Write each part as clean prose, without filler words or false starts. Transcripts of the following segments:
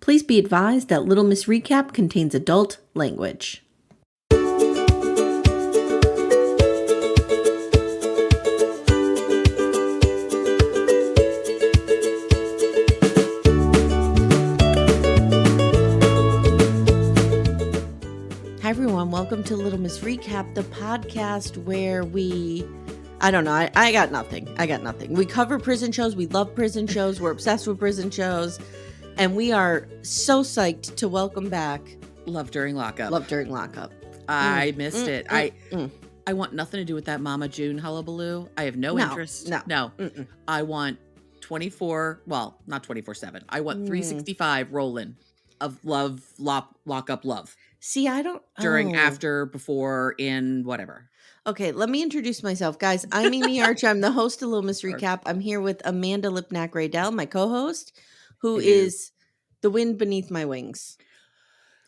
Please be advised that Little Miss Recap contains adult language. Hi everyone, welcome to Little Miss Recap, the podcast where I got nothing. We cover prison shows, we love prison shows, we're obsessed with prison shows, and we are so psyched to welcome back Love During Lockup. Love During Lockup. I missed it. I want nothing to do with that Mama June hullabaloo. I have no interest. No. I want 24, well, not 24/7. I want 365 rolling of love, lockup love. See, I don't... During, after, before, in, whatever. Okay, let me introduce myself. Guys, I'm Amy Archer. I'm the host of Little Miss Recap. I'm here with Amanda Lipnack-Raydell, my co-host, who is the wind beneath my wings.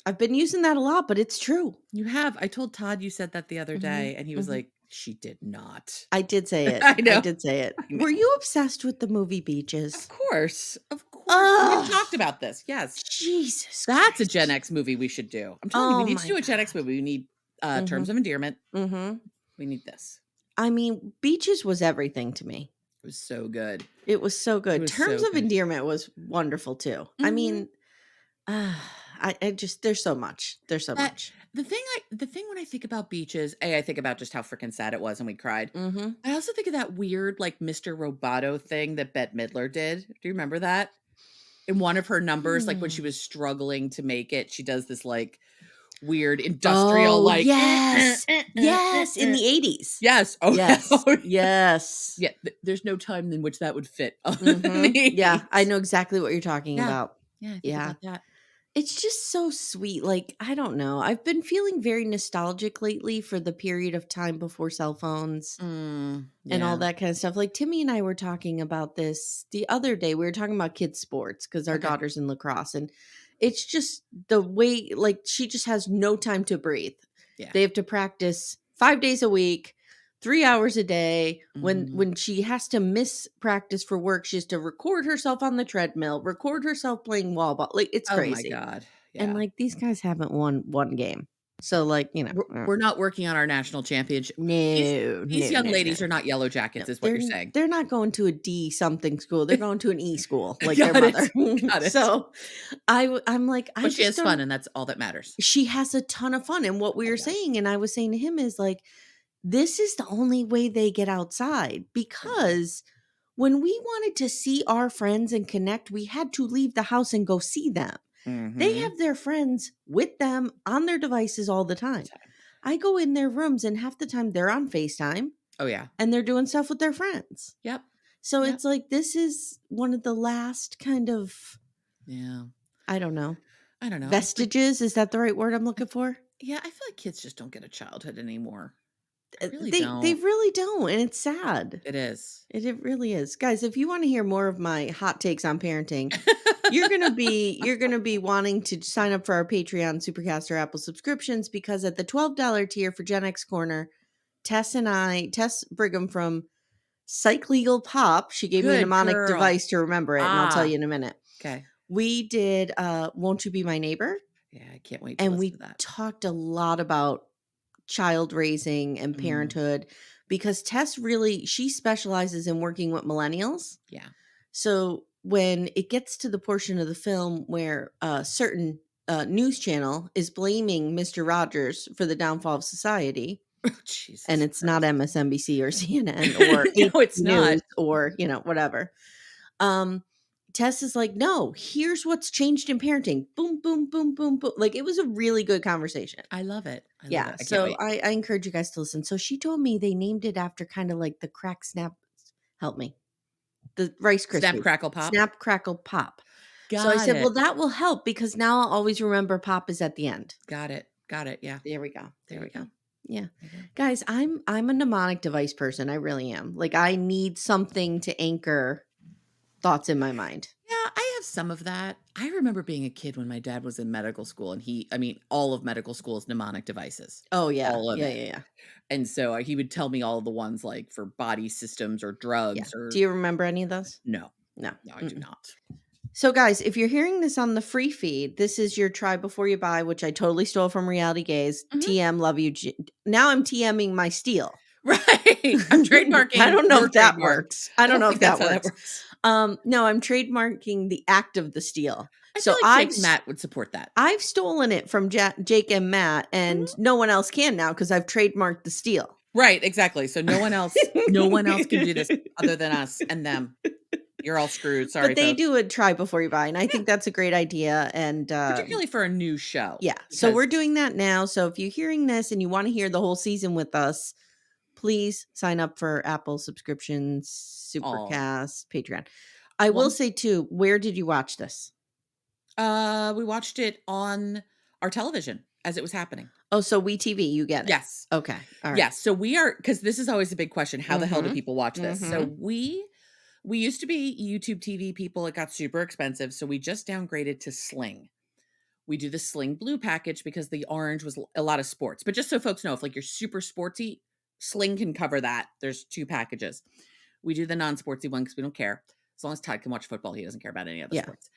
I've been using that a lot, but it's true. You have. I told Todd you said that the other day, and he was like, she did not. I did say it. I know. I did say it. Were you obsessed with the movie Beaches? Of course. We've talked about this. Yes. Jesus That's Christ. a Gen X movie we should do. I'm telling you, we need to do a Gen X movie. We need Terms of Endearment. We need this. I mean, Beaches was everything to me. It was so good. It was so good. Terms of Endearment was wonderful too. I mean, I just, there's so much. There's so much. The thing when I think about Beaches, I think about just how freaking sad it was and we cried. I also think of that weird like Mr. Roboto thing that Bette Midler did. Do you remember that? In one of her numbers, like when she was struggling to make it, she does this like weird industrial yes in the 80s. Yes. Oh yes. Yes. Yeah. There's no time in which that would fit. Yeah, I know exactly what you're talking about. Yeah. I think about that. It's just so sweet. Like, I don't know. I've been feeling very nostalgic lately for the period of time before cell phones and all that kind of stuff. Like, Timmy and I were talking about this the other day. We were talking about kids' sports because our daughter's in lacrosse. And it's just the way, like, she just has no time to breathe. Yeah. They have to practice 5 days a week, 3 hours a day. When she has to miss practice for work, she has to record herself on the treadmill, record herself playing wall ball. Like, it's crazy. Oh my God. Yeah. And like, these guys haven't won one game. So like, you know, we're not working on our national championship. These young ladies are not Yellow Jackets, is what you're saying. They're not going to a D something school. They're going to an E school, like their mother. Got it. So I'm like, but she has fun, and that's all that matters. She has a ton of fun. And what we were saying, and I was saying to him, is like, this is the only way they get outside, because when we wanted to see our friends and connect, we had to leave the house and go see them. They have their friends with them on their devices all the time. I go in their rooms and half the time they're on FaceTime. Oh, yeah. And they're doing stuff with their friends. Yep. So it's like, this is one of the last kind of, I don't know. Vestiges. Is that the right word I'm looking for? Yeah. I feel like kids just don't get a childhood anymore. They really don't. And it's sad. It is. It really is. Guys, if you want to hear more of my hot takes on parenting, you're gonna be wanting to sign up for our Patreon, Supercast, or Apple subscriptions, because at the $12 tier for Gen X Corner, Tess Brigham from Psych Legal Pop, she gave me a mnemonic device to remember it, and I'll tell you in a minute. Okay. We did Won't You Be My Neighbor? Yeah, I can't wait to listen to that. And we talked a lot about child raising and parenthood, because Tess she specializes in working with millennials. Yeah. So when it gets to the portion of the film where a certain news channel is blaming Mr. Rogers for the downfall of society, and it's not MSNBC or CNN or no, it's not, or whatever. Tess is like, no, here's what's changed in parenting. Boom, boom, boom, boom, boom. Like, it was a really good conversation. I love it. So I encourage you guys to listen. So she told me they named it after kind of like the crack snap. Help me. The Rice Krispies. Snap, crackle, pop. Snap, crackle, pop. So I said, well, that will help, because now I'll always remember pop is at the end. Got it. Yeah. There we go. Yeah. Guys, I'm a mnemonic device person. I really am. Like, I need something to anchor thoughts in my mind. Yeah, I have some of that. I remember being a kid when my dad was in medical school, and all of medical school is mnemonic devices. Oh, yeah. All of it. Yeah. And so he would tell me all the ones like for body systems or drugs. Do you remember any of those? No, I do not. So, guys, if you're hearing this on the free feed, this is your try before you buy, which I totally stole from Reality Gaze. Mhm. TM, love you. Now I'm TMing my steal. Right. I'm I trademarking don't know your if that trademark. works. I I don't don't know think if that's that how that works. works. No, I'm trademarking the act of the steal. I feel So like Jake and Matt would support that. I've stolen it from Jake and Matt, and Mhm. no one else can now because I've trademarked the steal. Right, exactly. So no one else can do this other than us and them. You're all screwed. Sorry, But they folks. do a try before you buy, and I Yeah, think that's a great idea. And particularly for a new show yeah, so because we're doing that now. So if you're hearing this and you want to hear the whole season with us, please sign up for Apple subscriptions, oh, Supercast, Patreon. I will long say too, where did you watch this? we watched it on our television as it was happening. Oh, so WeTV, you get it. Yes. Okay. All right. Yes, so we are because this is always a big question, how the hell do Mm-hmm. people watch this? So Mm-hmm. we used to be YouTube TV people, it got super expensive, so we just downgraded to Sling. We do the Sling Blue package because the orange was a lot of sports. But just so folks know, if like you're super sportsy, Sling can cover that. There's 2 packages. We do the non-sportsy one because we don't care. As long as Todd can watch football, he doesn't care about any other Yeah. sports.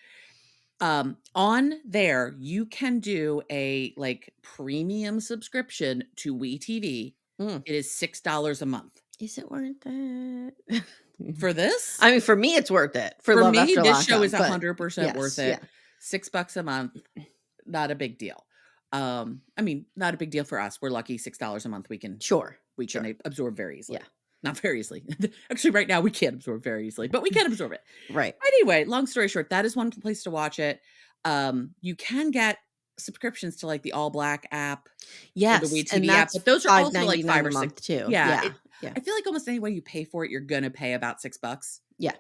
On there, you can do a like premium subscription to WeTV. Mm. It is $6 a month. Is it worth it? For this, I mean, for me, it's worth it for for Love me, After this show Lockup, is but 100% worth yes, yeah, it. $6 a month, not a big deal. I mean, not a big deal for us. We're lucky $6 a month sure, we can sure, absorb very easily. yeah, Not very easily. Actually, right now we can't absorb very easily, but we can absorb it. right. Anyway, long story short, that is one place to watch it. You can get subscriptions to like the All Black app or the Yes, and WeTV app, that's but those are also like 5 $5.99 a or 6. month too. Yeah, Yeah, yeah, I feel like almost any way you pay for it, you're gonna pay about $6. yeah.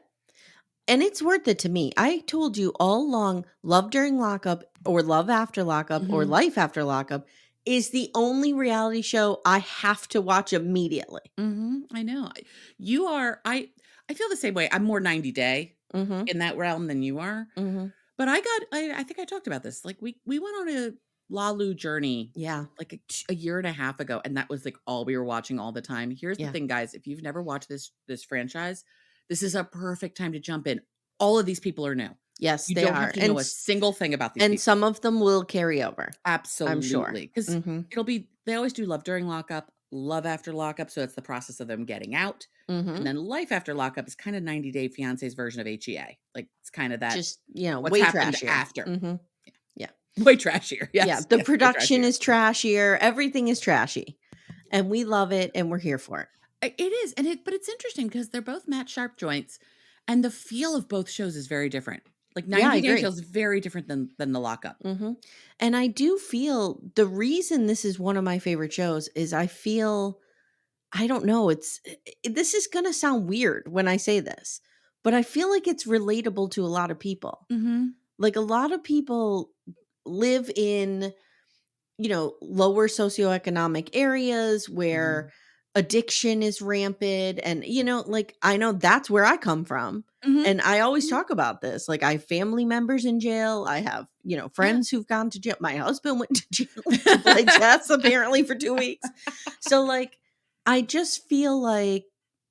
And it's worth it to me. I told you all along, Love During Lockup or Love After Lockup or Mhm. Life After Lockup is the only reality show I have to watch immediately. Mhm. I know. You are I feel the same way. I'm more 90 Day Mhm. in that realm than you are. Mhm. But I think I talked about this. Like we went on a Lalu journey Yeah. like a year and a half ago and that was like all we were watching all the time. Here's the Yeah. thing guys, if you've never watched this franchise, this is a perfect time to jump in. All of these people are new. Yes, You they don't have are. to know a single thing about these And people. some of them will carry over, I'm sure. Absolutely, because Mhm. it'll be they always do Love During Lockup, Love After Lockup, so it's the process of them getting out, and Mhm. then Life After Lockup is kinda 90 Day Fiancé's version of HEA, like, it's kinda that Just, what's way happened trashier. after. Mhm. Yeah. Way trashier, Yeah, yes, the yes, way production trashier. is trashier, everything is trashy, and we love it, and we're here for it. It is, but it's interesting because 'cause they're both Matt Sharp joints, and the feel of both shows is very different. Like, Yeah, I 90 Day agree. feels very different than The Lockup. Mhm. And I do feel the reason this is one of my favorite shows is I feel I don't know, this is gonna sound weird when I say this, but I feel like it's relatable to a lot of people. Mhm, Like, a lot of people live in lower socioeconomic areas where mhm, addiction is rampant. And, like, I know that's where I come from. mhm, And I always mhm, talk about this. Like, I have family members in jail. I have, yeah. friends who've gone to jail. My husband went to jail to play chess apparently for 2 weeks. So, like, I just feel like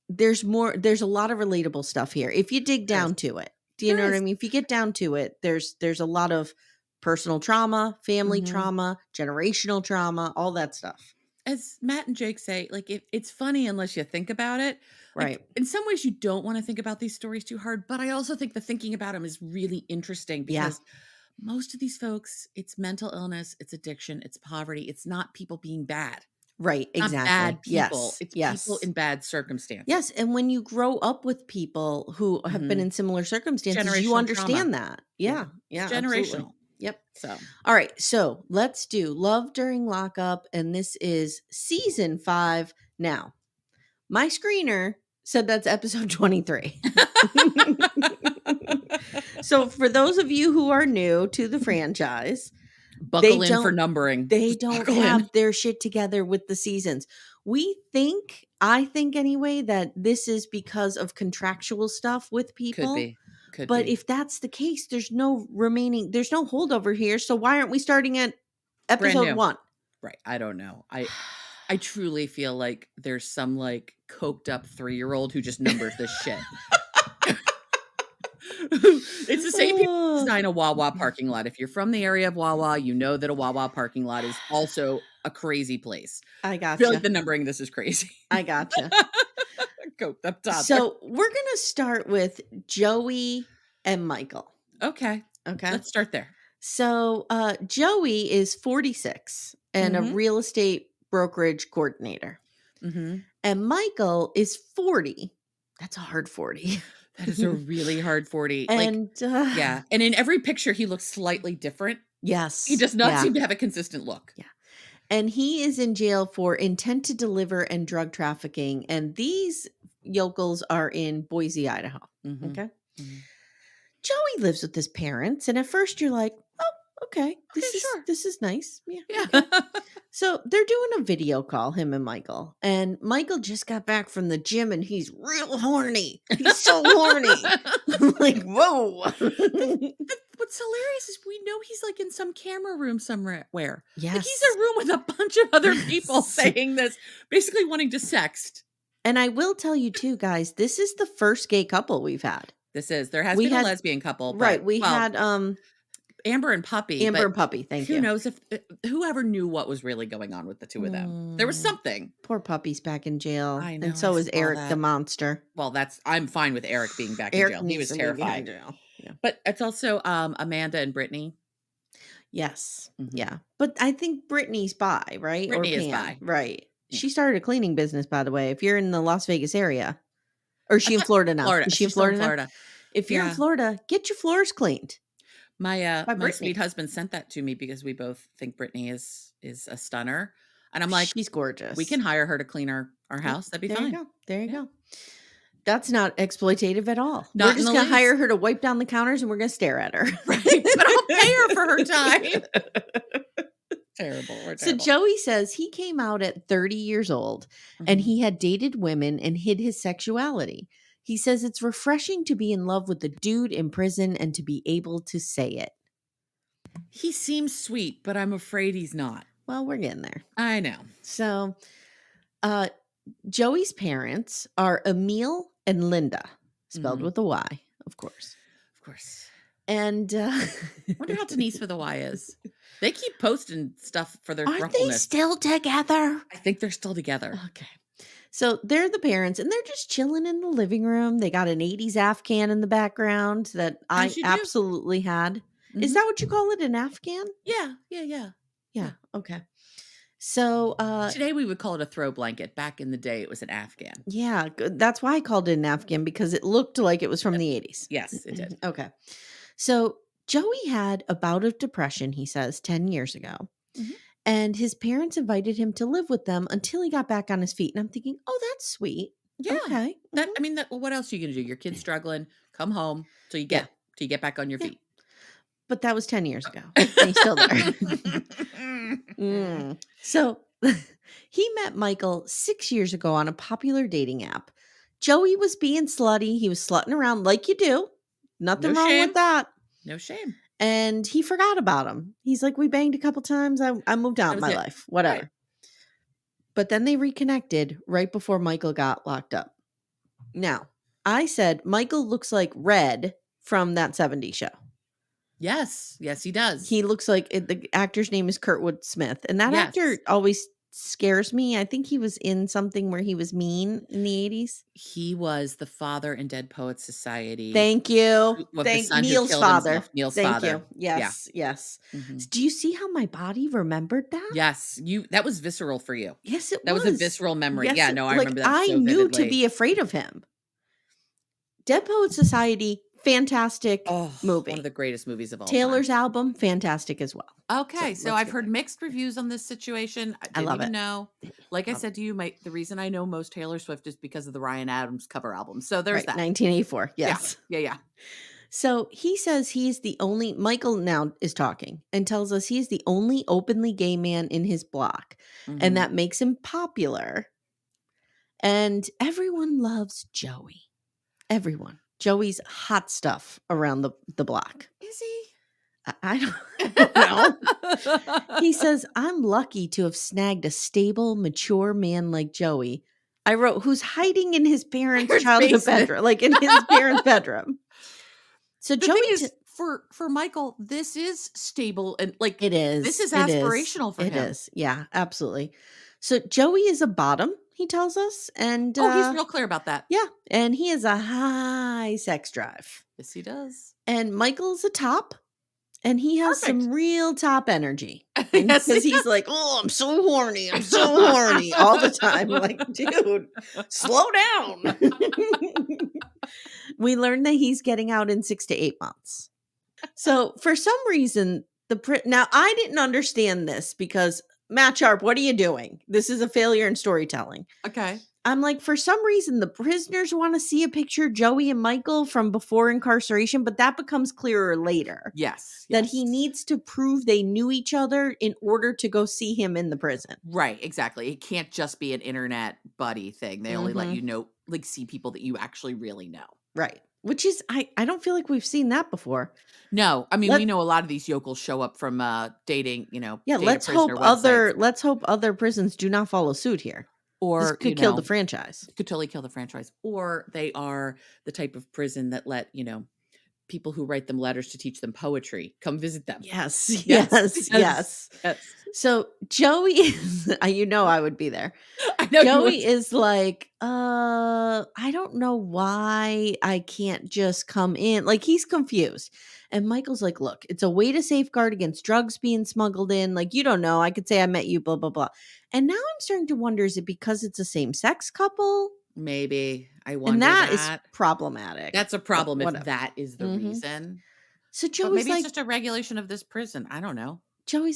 there's a lot of relatable stuff here if you dig There is. down to it. Do you know There what I is. mean? If you get down to it, there's a lot of personal trauma, family Mhm. trauma, generational trauma, all that stuff. As Matt and Jake say, like, it's funny unless you think about it. Like, Right. in some ways, you don't wanna think about these stories too hard, but I also think the thinking about them is really interesting Yeah. because most of these folks, it's mental illness, it's addiction, it's poverty, it's not people being bad. Right. Not Exactly. bad people, Yes. it's people Yes. in bad circumstances. Yes. And when you grow up with people who have been Mhm. in similar circumstances, you Generational trauma. understand that. Yeah. Yeah. It's Yeah. Absolutely. generational. Yep. So All right. So let's do Love During Lockup. And this is season 5. Now, my screener said that's episode 23. So for those of you who are new to the franchise, they Buckle in for don't numbering. they Just don't buckle in. have their shit together with the seasons. I think anyway, that this is because of contractual stuff with Could people. be. Could But be. if that's the case, there's no holdover here. So why aren't we starting at Brand episode new. 1? Right, I don't know. I truly feel like there's some, like, coked up 3-year-old who just numbers this shit. It's the same people who Oh. design a Wawa parking lot. If you're from the area of Wawa, you know that a Wawa parking lot is also a crazy place. I I feel like gotcha. the numbering of this is crazy. I gotcha. Go up top there. So we're gonna start with Joey and Michael. Okay. Okay. Let's start there. So Joey is 46 and a Mhm. real estate brokerage coordinator. Mhm. And Michael is 40. That's a hard 40. That is a really hard 40. Like, and yeah, and in every picture, he looks slightly different. He yes. does not Yeah. seem to have a consistent look. Yeah. And he is in jail for intent to deliver and drug trafficking. And these yokels are in Boise, Idaho. Mhm. Okay. Mhm. Joey lives with his parents, and at first you're like, "Oh, okay, Okay, sure. this is nice." Yeah, Yeah. okay. So they're doing a video call, him and Michael. And Michael just got back from the gym and he's real horny. He's so horny. I'm like, whoa. What's hilarious is we know he's, like, in some camera room somewhere where. Like, he's in Yes. a room with a bunch of other people Yes. saying this, basically wanting to sext. And I will tell you too, guys, this is the first gay couple we've had. There has We been a had lesbian couple, right, but we well, had Amber and Puppy, Amber but and Puppy, thank who you. knows if whoever knew what was really going on with the 2 of them. There was Mm, something. poor Puppy's back in jail. I And know, I so is saw Eric the that. monster. Well, I'm fine with Eric being back in Eric jail. He needs was to be back in terrifying. jail. Yeah. But it's also, Amanda and Brittany. Yes. Mhm. Yeah. But I think Brittany's bi, right? Or Brittany is Pam. bi. Right. Yeah. She started a cleaning business, by the way. If you're in the Las Vegas area. Or is I she in thought Florida now? Florida. Is she in She's still in Florida now? Florida. If you're in Yeah. Florida, get your floors cleaned by My sweet Brittany. husband sent that to me because we both think Brittany is a stunner, and I'm like, She's "We can gorgeous. hire her to clean our Yep. house. That'd be There you fine." go. There you Yeah. go. That's not exploitative at all. We're Not in just the gonna hire least. her to wipe down the counters and we're gonna stare at her. Right, but I'll pay her for her time. Terrible, we're So terrible. Joey says he came out at 30 years old and Mhm. he had dated women and hid his sexuality. He says it's refreshing to be in love with a dude in prison and to be able to say it. He seems sweet, but I'm afraid he's not. Well, we're getting there. I know. So, uh, Joey's parents are Emil and Linda, spelled Mhm. with a Y, of course. Of course. And Wonder how Denise with a Y is. They keep posting stuff for their aren't they thruppleness. still together? I think they're still together. Okay. So they're the parents and they're just chilling in the living room. They got an 80s Afghan in the background that I As you do. absolutely had. Is Mhm. that what you call it, an Afghan? Yeah, yeah, yeah. Yeah. Okay. So Today we would call it a throw blanket. Back in the day, it was an Afghan. yeah, that's why I called it an Afghan because it looked like it was from Yep. the 80s. Yes, it did. Okay. So Joey had a bout of depression, he says, 10 years ago. Mhm. And his parents invited him to live with them until he got back on his feet. And I'm thinking, oh, that's sweet. Yeah. Okay. That I mean, what else are you gonna do? Your kid's struggling. Come home till you Yeah. get back on your Yeah. feet. But that was 10 years ago. And he's still there. So he met Michael 6 years ago on a popular dating app. Joey was being slutty. He was slutting around like you do. Nothing No wrong with shame. that. No shame. And he forgot about him. He's like, we banged a couple times. I moved on That with was my it. life. Whatever. Right. But then they reconnected right before Michael got locked up. Now, I said Michael looks like Red from that 70s show. Yes. Yes, he does. He looks like the actor's name is Kurtwood Smith. And that Yes. actor always scares me. I think he was in something where he was mean in the 80s. He was the father in Dead Poets Society. Thank you. Of the son who Neil's killed father. himself. Neil's Thank father. you. Yes, yes. Mhm. Do you see how my body remembered that? Yes. That was visceral for you. Yes, it That was. was a visceral memory. Yes, Yeah, no, I like remember that I so knew to vividly. be afraid of him. Dead Poets Society, fantastic Oh, movie. one of the greatest movies of all Taylor's time. album, fantastic as well. Okay, so let's I've get heard there. mixed reviews on this situation. I I didn't love even it. know. Like I Love said to you, the reason I know most Taylor Swift is because of the Ryan Adams cover album. So there's Right, that. 1984. Yes. Yeah. So he says he's the only, Michael now is talking and tells us he's the only openly gay man in his block. And Mhm. that makes him popular. And everyone loves Joey. Everyone. Joey's hot stuff around the block. Is he? I don't know. He says, I'm lucky to have snagged a stable, mature man like Joey. I wrote, who's hiding in his parents' childhood basement. bedroom, like in his parents' bedroom. So The thing Joey is, for Michael, this is stable and, like, It this is, is it is, aspirational for it him. is. Yeah, absolutely. So Joey is a bottom, he tells us, and, Oh, he's real clear about that. yeah, and he has a high sex drive. Yes, he does. And Michael's a top, and he has Perfect. some real top energy. And Yes, he because he's like, does. "Oh, I'm so horny, I'm so horny," all the time. Like, dude, slow down. We learned that he's getting out in 6 to 8 months. So, for some reason, now I didn't understand this because Matt Sharp, what are you doing? This is a failure in storytelling. Okay. I'm like, for some reason, the prisoners want to see a picture of Joey and Michael from before incarceration, but that becomes clearer later Yes, that he yes. needs to prove they knew each other in order to go see him in the prison. Right, exactly. It can't just be an internet buddy thing. They only let Mhm. you know like, see people that you actually really know. Right. Which is I don't feel like we've seen that before. No, I mean, Let we know a lot of these yokels show up from, dating, Yeah, date a prisoner websites let's hope other prisons do not follow suit here. This or, could kill the franchise. could totally kill the franchise, or they are the type of prison that let, people who write them letters to teach them poetry come visit them. Yes, Yes, yes, yes, yes. yes. So Joey is I would be there. I know you would. Joey is like, I don't know why I can't just come in. Like he's confused. And Michael's like, look, it's a way to safeguard against drugs being smuggled in. Like, you don't know. I could say I met you, blah, blah, blah. And now I'm starting to wonder, is it because it's a same-sex couple? Maybe. I And wonder that is that. problematic. That's a But problem if whatever. that is the Hmm. reason. So But Joey's maybe it's like, just a regulation of this prison. I don't know. I'm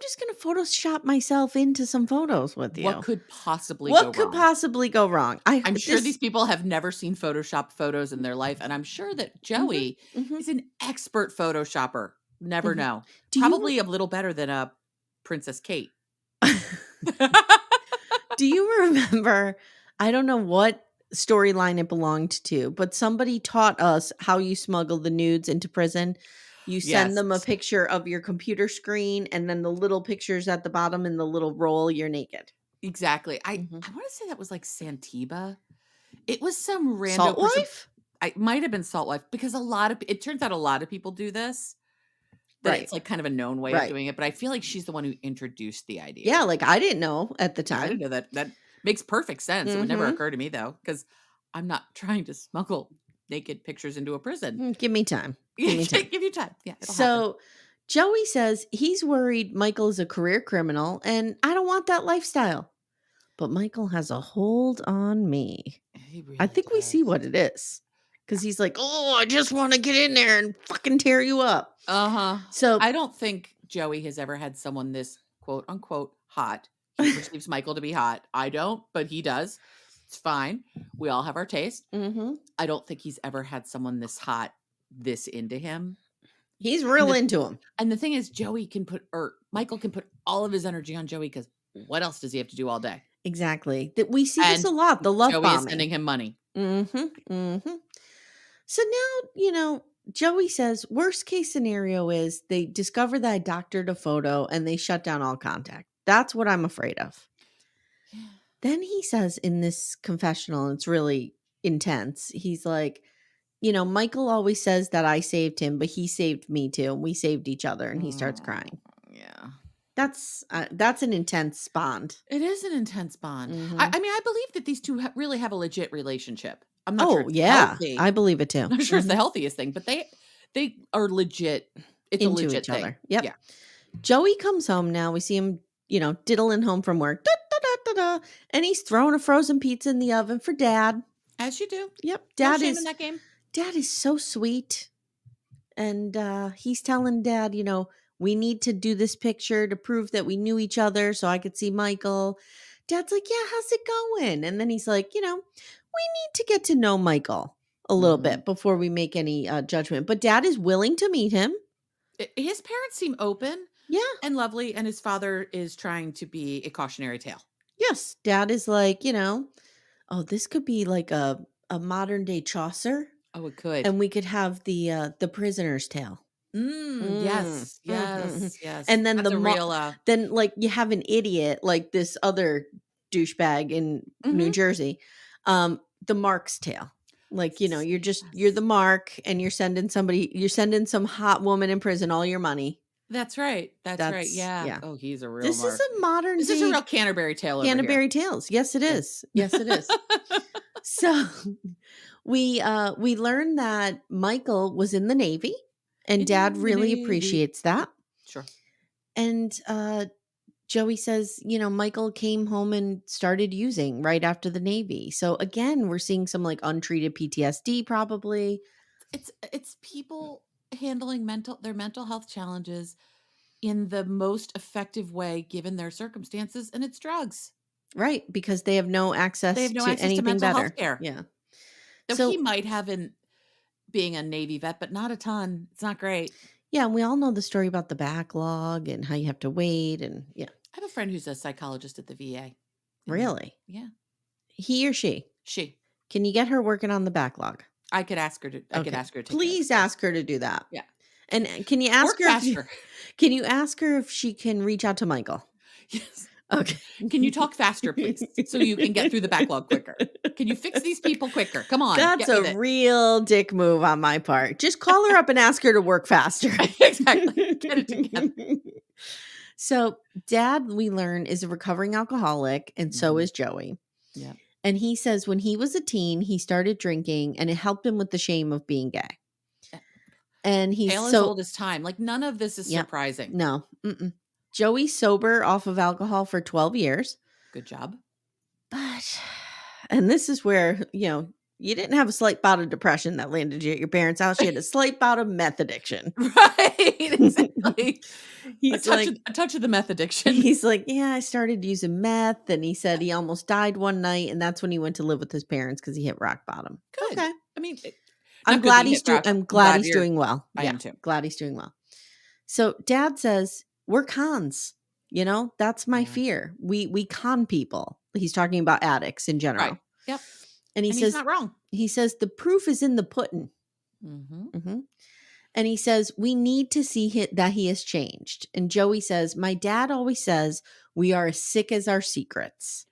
just gonna Photoshop myself into some photos with What you. could possibly go What could wrong? possibly go wrong? I I'm sure these this people have never seen Photoshop photos in their life, and I'm sure that Mhm, Joey mhm, is an expert Photoshopper. Never mhm. know. Do you Probably a little better than a Princess Kate. do you remember, I don't know what storyline it belonged to, but somebody taught us how you smuggle the nudes into prison. You send Yes, them a picture of your computer screen and then the little pictures at the bottom in the little roll, you're naked. exactly. I Mhm. I wanna say that was like Santiba. It was some rando Salt person. life? I might have been Salt Life because it turns out a lot of people do this, that Right, it's, like, kind of a known way of right. doing it, but I feel like she's the one who introduced the idea Yeah, to like, me. I didn't know at the Yeah, I didn't time. know that. That makes perfect sense. It would never Mhm. occur to me though, because 'cause I'm not trying to smuggle naked pictures into a prison. Give me time. Give Yeah, me time. give you time. Yeah, it'll happen. So Joey says he's worried Michael is a career criminal and I don't want that lifestyle. But Michael has a hold on me. He I really think we see does. what it is. Because he's like, oh, I just want to get in there and fucking tear you up. Uh-huh. So, I don't think Joey has ever had someone this quote unquote hot. He perceives Michael to be hot. I don't, but he does. It's fine. We all have our taste. mhm, I don't think he's ever had someone this hot, this into him. he's And real the into him. and the thing is Joey can put or Michael can put all of his energy on Joey because what else does he have to do all day? Exactly. That we see this And a lot, the love Joey is bombing. sending him money. Mm-hmm. So now, Joey says worst case scenario is they discover that I doctored a photo and they shut down all contact. That's what I'm afraid of. Yeah. Then he says in this confessional, and it's really intense. He's like, Michael always says that I saved him, but he saved me too. And we saved each other. And he starts Mm, crying. yeah. That's an intense bond. It is an intense bond. I Hmm. I mean, I believe that these 2 really have a legit relationship. I'm not sure Oh it's yeah, I healthy. believe it too. I'm not sure it's the Hmm. healthiest thing, but they are legit. It's a Into legit each thing. other. Yep. Yeah. Joey comes home now. We see him, diddling home from work. Da, da, da, da, da, and he's throwing a frozen pizza in the oven for dad. As you do. Yep. No Dad shame in is that game. dad is so sweet. And he's telling dad, we need to do this picture to prove that we knew each other so I could see Michael. Dad's like, yeah, how's it going? And then he's like, we need to get to know Michael a little Mhm. bit before we make any judgment. But dad is willing to meet him. His parents seem open Yeah. and lovely, and his father is trying to be a cautionary tale. Yes. Dad is like, oh, this could be like a modern day Chaucer. Oh, it could. And we could have the prisoner's tale. Yes, Mhm. yes, yes. And then That's a real, then, like, you have an idiot, like this other douchebag in New mhm. Jersey, the Mark's tale. Like, you're the Yes. mark and you're sending some hot woman in prison all your money. That's right, yeah. Yeah. Oh, he's a real This is mark. a modern This is a day real Canterbury Tale over here. Canterbury Tales. Yes, it Yes. is. Yes, it is. So we learned that Michael was in the Navy and Dad In the really Navy. appreciates that. Sure. And Joey says, Michael came home and started using right after the Navy. So again, we're seeing some like untreated PTSD probably. It's people handling their mental health challenges in the most effective way given their circumstances, and it's drugs. Right, because they have no They access have no to access to anything mental health better. care. Yeah. Though he So, might have in being a Navy vet, but not a ton. It's not great. yeah, we all know the story about the backlog and how you have to wait and yeah. I have a friend who's a psychologist at the VA. And Really? yeah, He or she? she. Can you get her working on the backlog? I could ask her Okay. to take care of it. Please ask her to do that. Yeah. And can you ask Work her faster. can you ask her if she can reach out to Michael? Yes. Okay. Can you talk faster, please, so you can get through the backlog quicker? Can you fix these people quicker? Come on, That's get a with it. real dick move on my part. Just call her up and ask her to work faster. Exactly. Get it together. So, Dad, we learn, is a recovering alcoholic, and so Mhm. is Joey. Yeah. And he says when he was a teen, he started drinking and it helped him with the shame of being gay. Eh, And he's Tale as so, old as time. Like, none of this is yep, surprising. no. Joey's sober off of alcohol for 12 years. Good job. But, and this is where, you didn't have a slight bout of depression that landed you at your parents' house. You had a slight bout of meth addiction. Right, exactly. He's like, A touch of the meth addiction. he's like, yeah, I started using meth. And he said he almost died one night. And that's when he went to live with his parents because he hit rock bottom. Good. Okay. I mean, I'm not good that glad you hit rock. I'm I'm glad glad he's doing well. I Yeah. am too. Glad he's doing well. So Dad says, we're cons. That's my Yeah. fear. We con people. He's talking about addicts in general. Right. Yep. And he And says, he's not wrong. he says, the proof is in the pudding. Mhm. And he says, we need to see that he has changed. And Joey says, my dad always says, we are as sick as our secrets.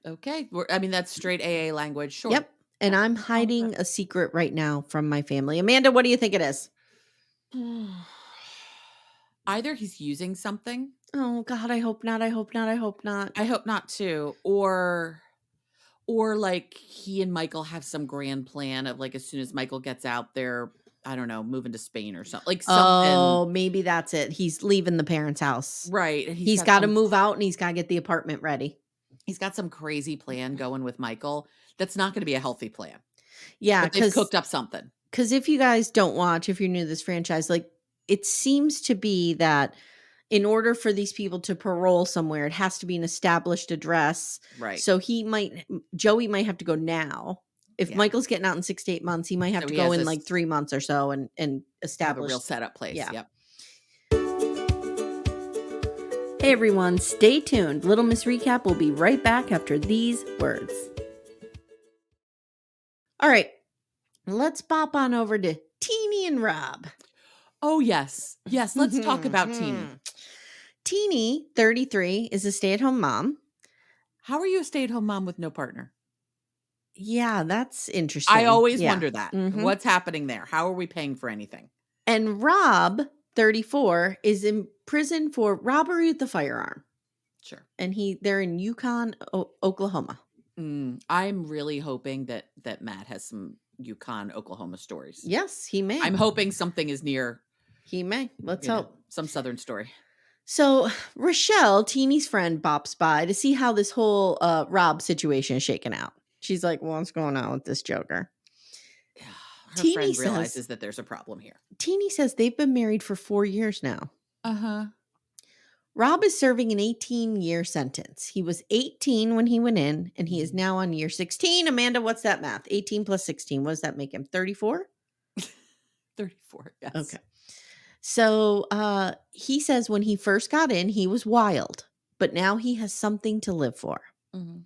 Okay. I mean, that's straight AA language. Sure. Yep. And I'm What's wrong with hiding a secret right now from my family. Amanda, what do you think it is? that? Either he's using something. Oh God, I hope not. I hope not. I hope not. I hope not too. Or like he and Michael have some grand plan of like as soon as Michael gets out there, I don't know, moving to Spain or something. Like something. Oh, maybe that's it. He's leaving the parents' house. Right. And He's got to move out and he's got to get the apartment ready. he's got some crazy plan going with Michael. That's not going to be a healthy plan. Yeah, But they've cooked up something. Because if you guys don't watch, if you're new to this franchise, like it seems to be that in order for these people to parole somewhere, it has to be an established address. Right. So Joey might have to go now. If Yeah. Michael's getting out in 6 to 8 months, he might have So to he go has in this- like 3 months or so and have establish a real setup place. Yeah. Yep. Hey everyone, stay tuned. Little Miss Recap will be right back after these words. All right, let's bop on over to Tennie and Rob. Oh, yes. Yes, let's talk about Tennie. Tennie, 33, is a stay-at-home mom. How are you a stay-at-home mom with no partner? Yeah, that's interesting. I always Yeah. wonder that. What's happening there? How are we paying for anything? And Rob, 34, is in prison for robbery with a firearm. Sure. And they're in Yukon, Oklahoma. I'm really hoping that Matt has some Yukon, Oklahoma stories. Yes, he may. I'm hoping something is near. He may. Let's hope. Some Southern story. So Rochelle, Teeny's friend, bops by to see how this whole Rob situation is shaking out. She's like, well, what's going on with this joker? Her friend realizes that there's a problem here. Tennie says they've been married for 4 years now. Uh-huh. Rob is serving an 18-year sentence. He was 18 when he went in, and he is now on year 16. Amanda, what's that math? 18 plus 16. What does that make him? 34? 34, yes. Okay. So he says when he first got in, he was wild, but now he has something to live for. Mm-hmm.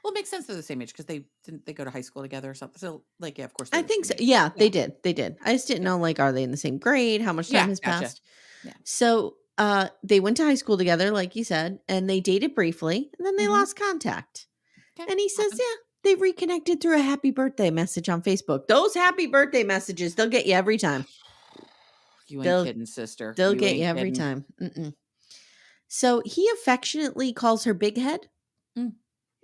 Well, it makes sense they're the same age because they go to high school together or something. So, like, yeah, of course. I think so. Yeah, they did. They did. I just didn't know, like, are they in the same grade? How much time has passed? Yeah. So they went to high school together, like you said, and they dated briefly, and then they lost contact. Okay. And he says, yeah, They reconnected through a happy birthday message on Facebook. Those happy birthday messages, they'll get you every time. You ain't They'll kidding, sister. they'll You get you ain't every kidding. time. So he affectionately calls her Big Head. Mm.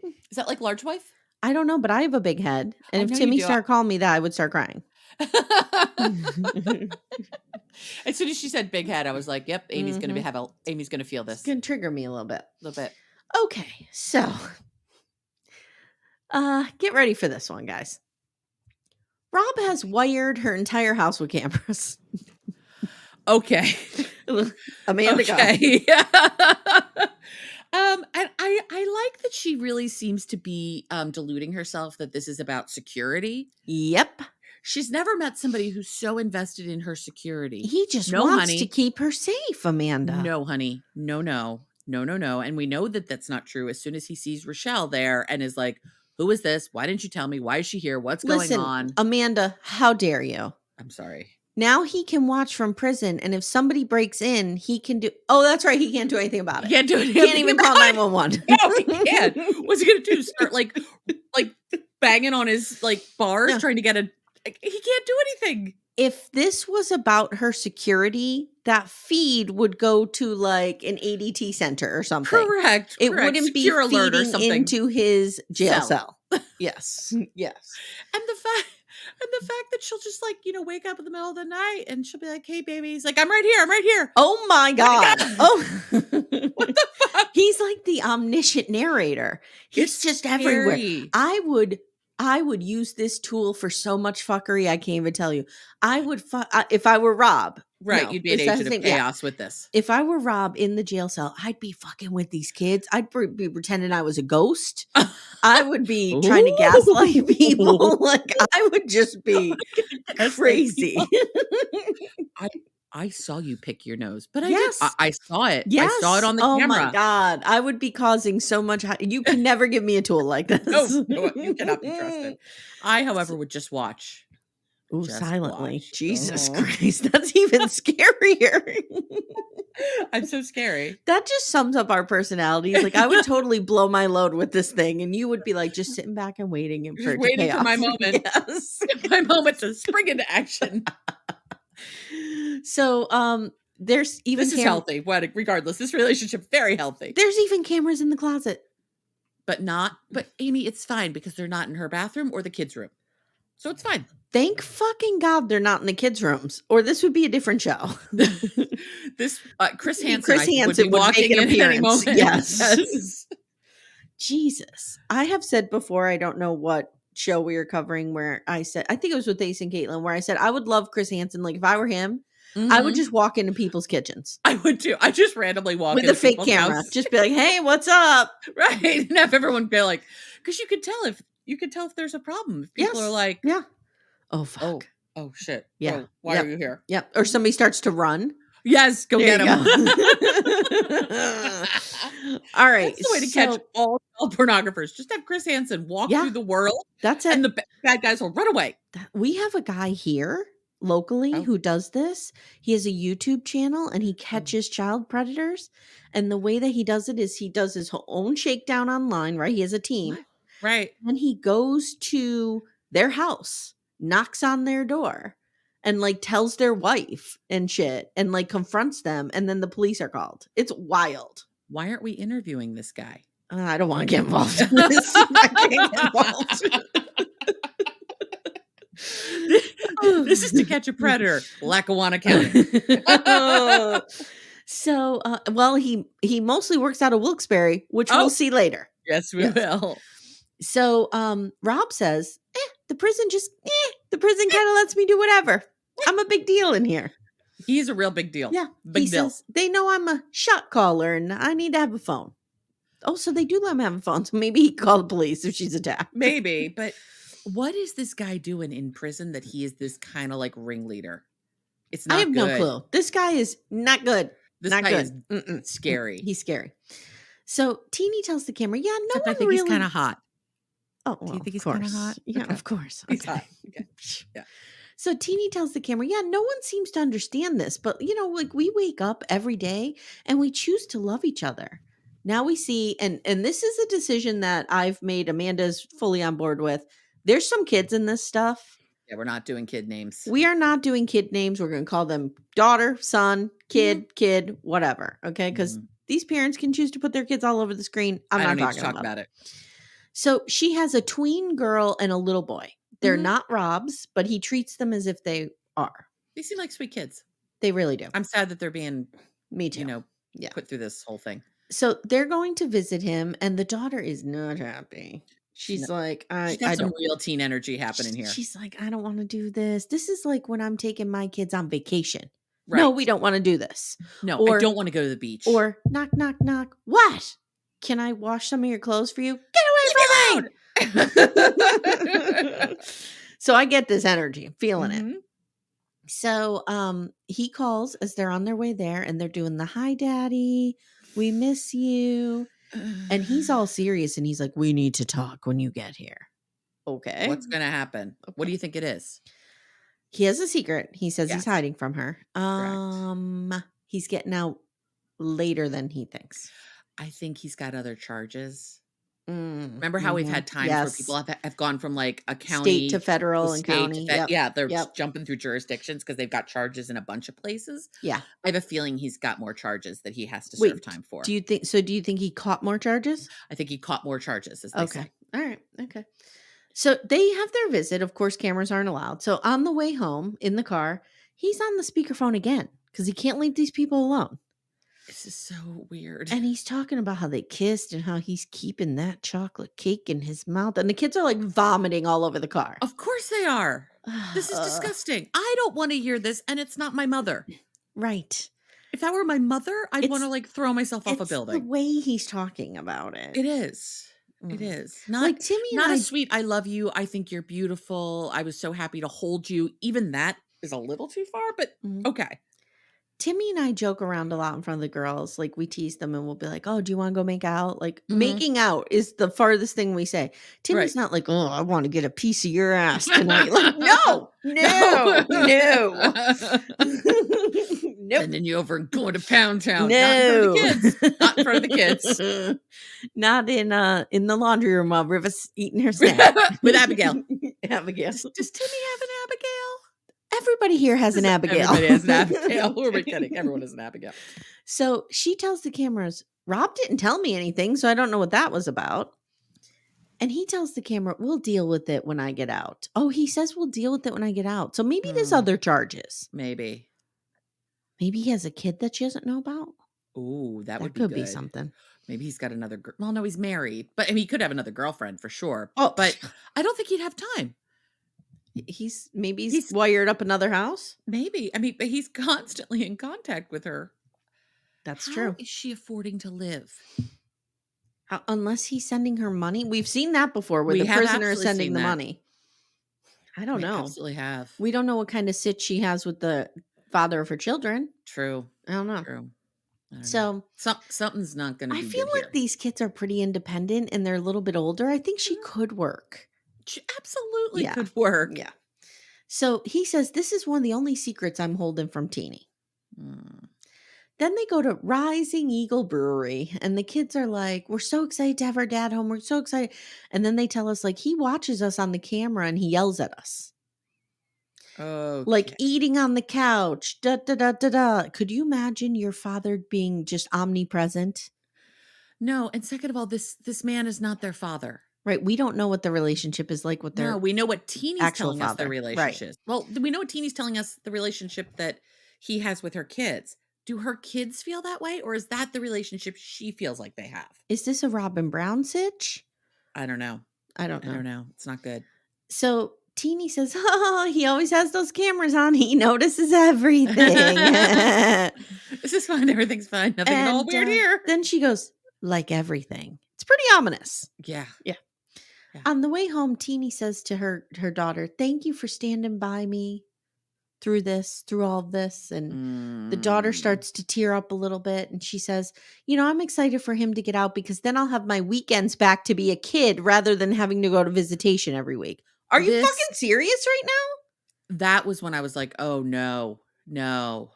Mm, Is that like large wife? I don't know, but I have a big head, and I if know you Timmy do. started calling me that, I would start crying. As soon as she said big head, I was like, "Yep, Amy's gonna Mhm. Amy's gonna feel It's this gonna trigger me a little bit. a little bit." Okay, so get ready for this one, guys. Rob has wired her entire house with cameras. Okay. Amanda, go. Okay. And I like that she really seems to be deluding herself that this is about security. Yep. She's never met somebody who's so invested in her security. He just No, wants to honey. keep her safe, Amanda. No, honey. No, no. No, no, no. And we know that that's not true as soon as he sees Rochelle there and is like, "Who is this? Why didn't you tell me? Why is she here? What's going Listen, on?" Amanda, how dare you? I'm sorry. Now he can watch from prison, and if somebody breaks in, he can do. Oh, that's right. He can't do anything about You it. can't do Can't anything even about call it. 911. No, he can't. What's he gonna do? Start like banging on his like bars No. trying to get a like, he can't do anything. If this was about her security, that feed would go to like an ADT center or something. Correct. It Correct. wouldn't be Secure alert or feeding something. into his jail Cell. cell. Yes. Yes. And the fact that she'll just like, wake up in the middle of the night and she'll be like, "Hey baby." He's like, "I'm right here. I'm right here." Oh my God. Oh, What the fuck? he's like the omniscient narrator. He's It's just everywhere. scary. I would use this tool for so much fuckery. I can't even tell you. I would if I were Rob. Right. No, You'd be an is that his agent of name? Yeah. chaos with this. If I were Rob in the jail cell, I'd be fucking with these kids. I'd be pretending I was a ghost. I would be trying to gaslight people. Like I would just be crazy. I saw you pick your nose, but I did. Yes. I saw it. I saw it Yes. on the Oh my camera. God. I would be causing so much. You can never give me a tool like No, this. no, you cannot be trusted. I, however, would just watch. Ooh, Just silently. watch. Jesus Oh. Christ. That's even scarier. I'm so scary. That just sums up our personalities. Like I would totally blow my load with this thing, and you would be like just sitting back and waiting for Just it to pay waiting for off. my moment. Yes. My moment to spring into action. So there's even This is healthy. Regardless, this relationship very healthy. There's even cameras in the closet. But Amy, it's fine because they're not in her bathroom or the kids' room. So it's fine. Thank fucking God they're not in the kids' rooms, or this would be a different show. This Chris Hansen, Chris Hansen would be would walking make an in at any appearance. moment. Yes. Yes. Jesus. I have said before, I don't know what show we were covering where I said, I think it was with Ace and Caitlin, where I said I would love Chris Hansen. Like if I were him, I would just walk into people's kitchens. I would too. I just randomly walk with into a fake people's camera. house. Just be like, "Hey, what's up?" Right. And have everyone be like, because you could tell if there's a problem. If people are like, yeah. Oh fuck. Oh shit. Yeah. Oh, why are you here? Yep. Or somebody starts to run. Yes, go There get you him. All right. That's the way to catch all pornographers. Just have Chris Hansen walk through the world. That's it. And the bad guys will run away. We have a guy here locally who does this. He has a YouTube channel and he catches child predators. And the way that he does it is he does his own shakedown online, right? He has a team. What? Right. And he goes to their house, knocks on their door, and like tells their wife and shit and like confronts them. And then the police are called. It's wild. Why aren't we interviewing this guy? I don't want to get involved in this. I can't get involved. This is To Catch a Predator, Lackawanna County. So, well, he mostly works out of Wilkes-Barre, which we'll see later. Yes, we will. So, Rob says, the prison kind of lets me do whatever. I'm a big deal in here. He's a real big deal. Yeah. Big deal. Says, they know I'm a shot caller and I need to have a phone. Oh, so they do let him have a phone. So maybe he called the police if she's attacked. Maybe, but what is this guy doing in prison that he is this kind of like ringleader? It's not I have good. no clue. This guy is not good. This not guy good. is scary. He's scary. So Teenie tells the camera, yeah, no Except one I think really... he's kind of hot. Oh, well, do you think he's kind of hot? Yeah, Okay. of course. He's hot. Okay. Yeah. So Teenie tells the camera, yeah, no one seems to understand this, but like we wake up every day and we choose to love each other. Now we see, and this is a decision that I've made, Amanda's fully on board with. There's some kids in this stuff. Yeah, we're not doing kid names. We are not doing kid names. We're going to call them daughter, son, Mhm. kid, whatever. Okay. Because Mhm. these parents can choose to put their kids all over the screen. I'm I not don't need to talking talk about about it. it. So she has a tween girl and a little boy. They're Mhm. not Rob's, but he treats them as if they are. They seem like sweet kids. They really do. I'm sad that they're being, Me you too. know, Yeah. put through this whole thing. So they're going to visit him, and the daughter is not happy. She kno She's like, she's I got some don't. real teen energy happening here. She's like, I don't want to do this. This is like when I'm taking my kids on vacation. No, we Right. don't want to do this. No, I Or don't wanna go to the beach. knock, knock, knock. What? Can I wash some of your clothes for you? Get Leave me away from alone! me. So I get this energy, I'm feeling it. Mhm. So he calls as they're on their way there, and they're doing the hi daddy, we miss you. And he's all serious, and he's like, we need to talk when you get here. Okay. What's gonna happen? What Okay. do you think it is? He has a secret. He says he's Yes, hiding from her. correct. He's getting out later than he thinks. I think he's got other charges. Mm, Remember how we've mhm. had times where people Yes. have gone from, like, a State to county to federal and state to county. Yep. yeah, they're Yep. just jumping through jurisdictions because 'cause they've got charges in a bunch of places. Yeah. I have a feeling he's got more charges that he has to serve Wait, time do for. you think so? Do you think he caught more charges? I think he caught more charges, as they Okay. say. All right. Okay. So they have their visit. Of course, cameras aren't allowed. So on the way home in the car, he's on the speakerphone again because he can't leave these people alone. This is so weird. And he's talking about how they kissed and how he's keeping that chocolate cake in his mouth. And the kids are like vomiting all over the car. Of course they are. This is Ugh. disgusting. I don't wanna hear this, and it's not my mother. Right. If that were my mother, I'd wanna, It's like, throw myself off a it's the building. way he's talking about it. It is. It Mm. is. Not Like Timmy and not a I sweet, "I love you, I think you're beautiful, I was so happy to hold you." Even that is a little too far, but Mhm. okay. Timmy and I joke around a lot in front of the girls. Like we tease them and we'll be like, "Oh, do you want to go make out?" Like Mhm. making out is the farthest thing we say. Right. Timmy's not like, "Oh, I want to get a piece of your ass tonight." Like, no, no, No. no, nope, Sending you over and going to Pound Town. Not in front of the no, kids. Not in front of the kids. not in the laundry room while Riva's eating her snack With Abigail. Abigail. Does Timmy have an Abigail? Everybody here has an Abigail. Everybody has an Abigail. Who am I kidding? Everyone has an Abigail. So she tells the cameras, Rob didn't tell me anything, so I don't know what that was about. And he tells the camera, we'll deal with it when I get out. Oh, he says we'll deal with it when I get out. So maybe there's Hmm, other charges. maybe. Maybe he has a kid that she doesn't know about. Ooh, that would That be could be good. something. Maybe he's got another well, no, he's married, but I mean, he could have another girlfriend for sure, Oh, but I don't think he'd have time. he's He's wired up another house. maybe. I mean, but he's constantly in contact with her. That's How true. is she affording to live? Unless he's sending her money. We've seen that before where We the have prisoner is absolutely sending seen the that. money. I don't We know. absolutely have. We don't know what kind of sit she has with the father of her children. True. I don't know. True. I don't know. So Something's not gonna I be feel good like here. these kids are pretty independent and they're a little bit older. I think she Mhm. could work. She absolutely Yeah. could work. Yeah. So he says, this is one of the only secrets I'm holding from Teenie. Mm. Then they go to Rising Eagle Brewery, and the kids are like, we're so excited to have our dad home. We're so excited. And then they tell us, like, he watches us on the camera and he yells at us, like Okay. eating on the couch. Da, da, da, da, da. Could you imagine your father being just omnipresent? No, and second of all, this man is not their father. Right. We don't know what the relationship is like with No, their we know what Teeny's actual telling us their father. Right. relationship. Well, we know what Teeny's telling us the relationship that he has with her kids. Do her kids feel that way, or is that the relationship she feels like they have? Is this a Robin Brown sitch? I don't know. I don't I know. don't know. It's not good. So Teenie says, oh, he always has those cameras on. He notices everything. This is fine. Everything's fine. Nothing at all And weird here. then she goes, like everything. It's pretty ominous. Yeah. Yeah. Yeah. On the way home, Teenie says to her daughter, thank you for standing by me through all of this. And the daughter Mm. starts to tear up a little bit. And she says, I'm excited for him to get out because then I'll have my weekends back to be a kid rather than having to go to visitation every week. Are you This fucking serious right now? that was when I was like, "Oh, no. No."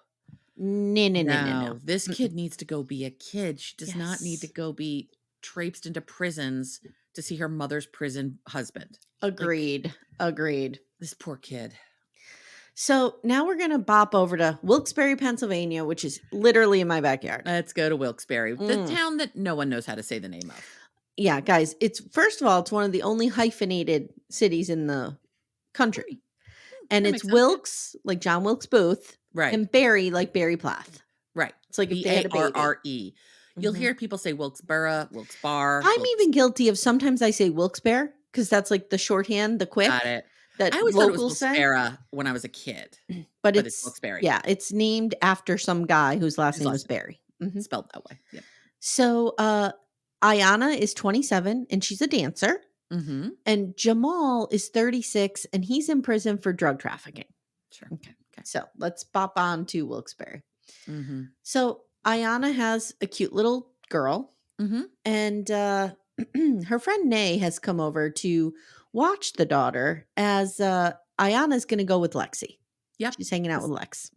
No, no, no, no, no. No, this Mm-mm. kid needs to go be a kid. She does not need to Yes. go be traipsed into prisons to see her mother's prison husband. Like, Agreed. Agreed. this poor kid. So now we're going to bop over to Wilkes-Barre, Pennsylvania, which is literally in my backyard. Let's go to Wilkes-Barre, the Mm. town that no one knows how to say the name of. Yeah, guys, it's first of all, it's one of the only hyphenated cities in the country. Hmm, And that it's makes sense. Wilkes, like John Wilkes Booth, Right, and Barry, like Barry Plath. right. It's like if they had a baby. Barre. You'll Mhm. hear people say Wilkes-Barre, Wilkes-Barre, I'm Wilkes even guilty of sometimes I say Wilkes-Barre because that's like the shorthand, the got quick it. that I always thought it was locals say. Wilkes-Barre when I was a kid, But but it's it's Wilkes-Barre, yeah, it's named after some guy whose last his name last was name, Barry. Mhm. spelled that way. Yep. So, Ayonna is 27 and she's a dancer, Mhm. and Jamal is 36 and he's in prison for drug trafficking. Sure. Okay. Okay. So, let's pop on to Wilkes-Barre. Mhm. So, Ayonna has a cute little girl, Mhm. and her friend Nay has come over to watch the daughter as Ayana's going to go with Lexi. Yep. She's hanging out with Lex.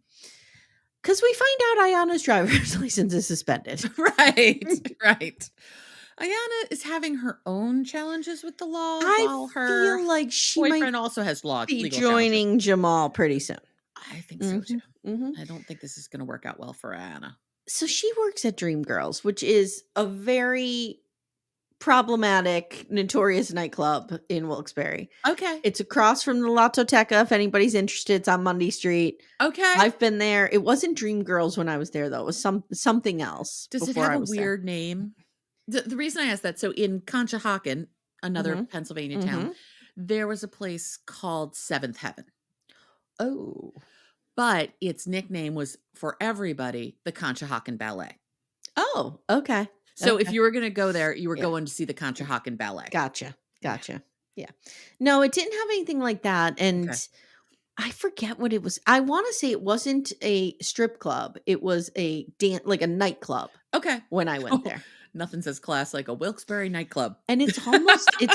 Because we find out Ayana's driver's license is suspended. Right, right. Ayana is having her own challenges with the law I while her feel like she might boyfriend also has be legal challenges. joining Jamal pretty soon. I think so too. Mhm. I don't think this is gonna work out well for Ayana. So she works at Dream Girls, which is a very problematic, notorious nightclub in Wilkes-Barre. Okay. It's across from the Lottoteca. If anybody's interested, it's on Mundy Street. Okay. I've been there. It wasn't Dream Girls when I was there, though. It was something else Does it before have I a was there. weird name? The reason I asked that, so in Conshohocken, another Mhm. Pennsylvania town, Mhm. there was a place called Seventh Heaven, Oh. but its nickname was for everybody the Conshohocken Ballet. Oh, okay. So if Okay. you were gonna go there, you were Yeah. going to see the Conshohocken Ballet. Gotcha. Yeah. Gotcha. Yeah. No, it didn't have anything like that. And Okay. I forget what it was. I want to say it wasn't a strip club. It was a like a nightclub Okay. when I went there. Nothing says class like a Wilkes-Barre nightclub. And it's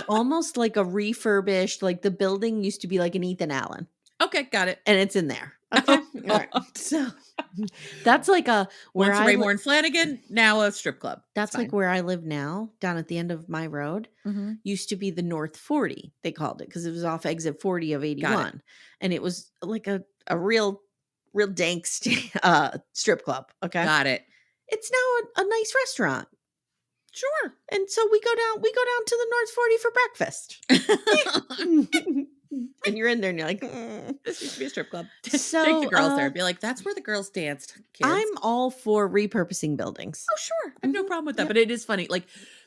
almost like a refurbished, like the building used to be like an Ethan Allen. Okay, got it. And it's in there. Okay. Oh, All right. God. So that's like a where Once a Raymore Flanagan, now a strip club. It's that's like fine. where I live now, down at the end of my road. Mhm. Used to be the North 40, they called it, because it was off exit 40 of 81. And it was like a real dank strip club. Okay. Got it. It's now a nice restaurant. Sure. And so we go down to the North 40 for breakfast. And you're in there and you're like, This used to be a strip club. So, Take the girls there. Be like, that's where the girls danced, kids. I'm all for repurposing buildings. Oh, sure. I have no problem with that. Yep. But it is funny. Like,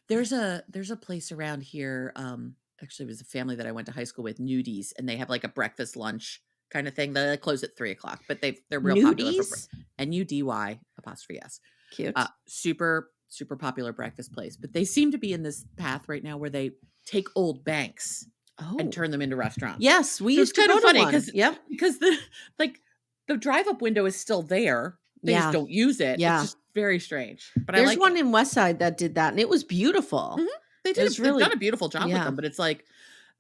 there's a place around here. Actually, it was a family that I went to high school with, Nudies, and they have like a breakfast lunch kind of thing. They close at 3:00, but they're real popular for Nudies? NUDY''. Cute. Super, super popular breakfast place. But they seem to be in this path right now where they take old banks and turn them into restaurants. Yes, we So used it's to kind go of to funny one. Yep. because the drive-up window is still there. They Yeah. just don't use it. Yeah. It's just very strange. But I There's like one it. in West Side that did that, and it was beautiful. Mhm. They was they've really- done a beautiful job with yeah. them, but it's like,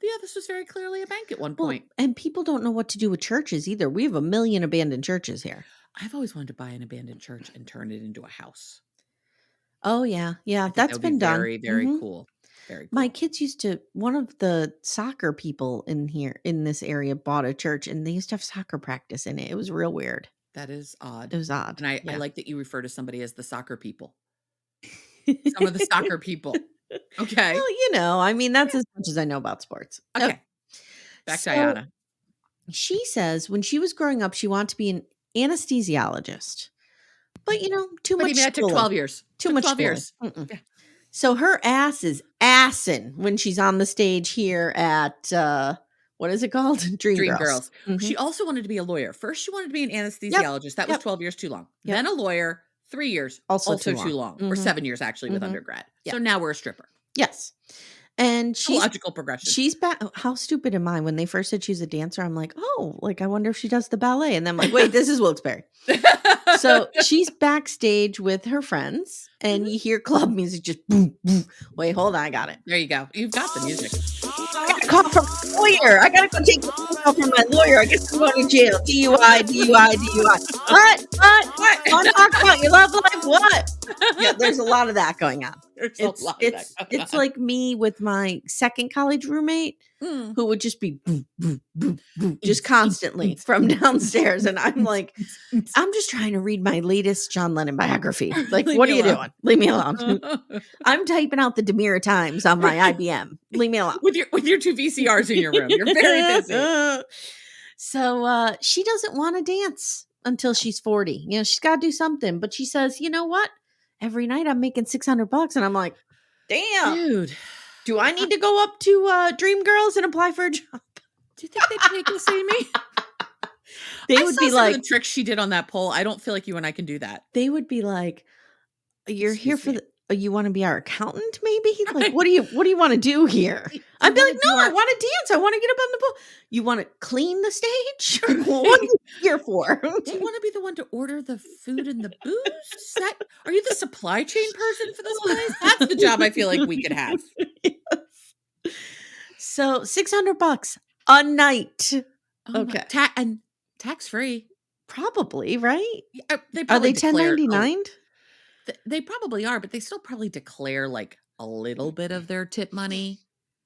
yeah, this was very clearly a bank at one Well, point. and people don't know what to do with churches either. We have a million abandoned churches here. I've always wanted to buy an abandoned church and turn it into a house. Oh, yeah. Yeah, I think that's that would be been done. very, very Mhm. cool. Very cool. My kids used to one of the soccer people in this area bought a church, and they used to have soccer practice in it. It was real weird. That is odd. It was odd. And I Yeah. like that you refer to somebody as the soccer people. Some of the soccer people. Okay. Well, I mean, that's as much as I know about sports. Okay. Back to So, Ayonna. she says when she was growing up, she wanted to be an anesthesiologist. But, too What do much you mean? It took schooling. 12 years. Too Took much 12 schooling. years. Mm-mm. Yeah. So her ass is assin' when she's on the stage here at what is it called? Dream Dream Girls. Girls. Mhm. She also wanted to be a lawyer. First, she wanted to be an anesthesiologist. That was Yep. 12 years too long. Yep. Then a lawyer, 3 years, Also also too too long. long. Or Mhm. 7 years, actually, with Mhm. undergrad. Yeah. So now we're a stripper. Yes. And A logical progression. she's back. How stupid am I? When they first said she's a dancer, I'm like, oh, like I wonder if she does the ballet. And then I'm like, wait, this is Wilkes-Barre. So she's backstage with her friends, and you hear club music just boom, boom. Wait, hold on, I got it. There you go. You've got the music. I gotta call from my lawyer. I gotta go take the call from my lawyer. I guess I'm going to jail. DUI, DUI, DUI. What? What? Want to talk about your love life? What? Yeah, there's a lot of that going on. There's a lot of that going It's on. like me with my second college roommate who would just be boom, boom, boom, boom, just constantly from downstairs. And I'm like, I'm just trying to read my latest John Lennon biography. Like, Leave what me are you alone. doing? Leave me alone. I'm typing out the Demira Times on my IBM. Leave me alone. with your 2 VCRs in your room. You're very busy. So she doesn't want to dance until she's 40. You know, she's got to do something. But she says, you know what? Every night I'm making $600. And I'm like, damn. Dude. Do I need to go up to Dream Girls and apply for a job? Do you think they'd take us, Amy? They would be like the tricks she did on that poll. I don't feel like you and I can do that. They would be like, you're here Excuse for me. you want to be our accountant, maybe? Like, what do you want to do here? I'd be like, no, I want to dance. I want to get up on the pool. You want to clean the stage? What are you here for? Do you want to be the one to order the food and the booze? Are you the supply chain person for this place? That's the job I feel like we could have. Yes. So $600 a night. Oh Okay. And tax free. Probably, right? Are they 1099? They probably are, but they still probably declare like a little bit of their tip money.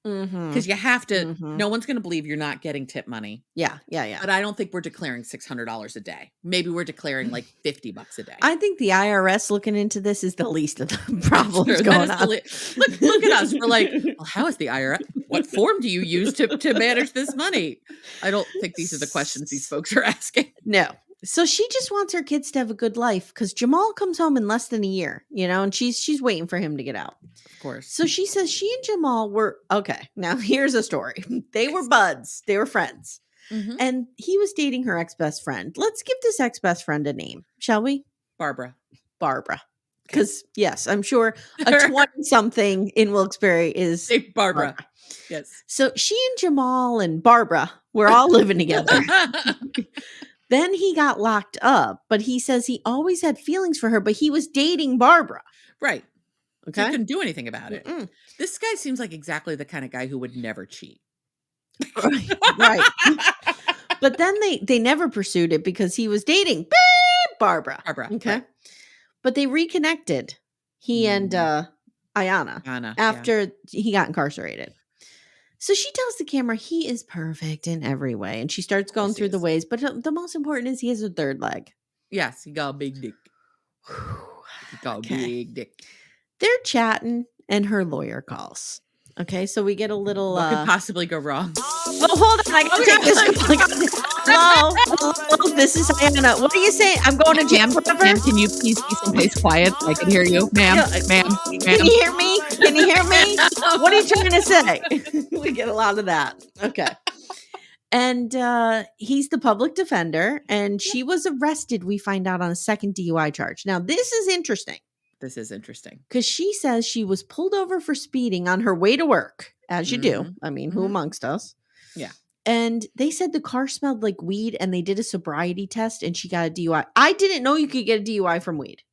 Because you have to, no one's going to believe you're not getting tip money. Yeah. But I don't think we're declaring $600 a day. Maybe we're declaring like $50 a day. I think the IRS looking into this is the least of the problems going on. Look at us. We're like, well, how is the IRS? What form do you use to manage this money? I don't think these are the questions these folks are asking. No. So she just wants her kids to have a good life because Jamal comes home in less than a year, you know, and she's waiting for him to get out. Of course. So she says she and Jamal were okay. Now here's a story. They were buds. They were friends. And he was dating her ex-best friend. Let's give this ex-best friend a name, shall we? Barbara. Because yes, I'm sure a 20-something in Wilkes-Barre is Barbara. Yes. So she and Jamal and Barbara were all living together. Then he got locked up, but he says he always had feelings for her, but he was dating Barbara. Right. Okay. So he couldn't do anything about it. This guy seems like exactly the kind of guy who would never cheat. Right. But then they never pursued it because he was dating Barbara. Okay. Right. But they reconnected. He and Ayonna after he got incarcerated. So she tells the camera he is perfect in every way. And she starts going through the ways. But the most important is he has a third leg. Yes, he got a big dick. He got a big dick. They're chatting and her lawyer calls. Okay, so we get a little... What could possibly go wrong? Well, hold on. I got to take this. Hello, this is Ayonna. What are you saying? I'm going to jam forever? Ma'am, can you please be someplace quiet? I can hear you. Ma'am. Can you hear me? Can you hear me? What are you trying to say? We get a lot of that. Okay. And he's the public defender, and she was arrested, we find out, on a second DUI charge. Now, this is interesting. Because she says she was pulled over for speeding on her way to work, as you do. I mean, who amongst us? Yeah. And they said the car smelled like weed, and they did a sobriety test, and she got a DUI. I didn't know you could get a DUI from weed.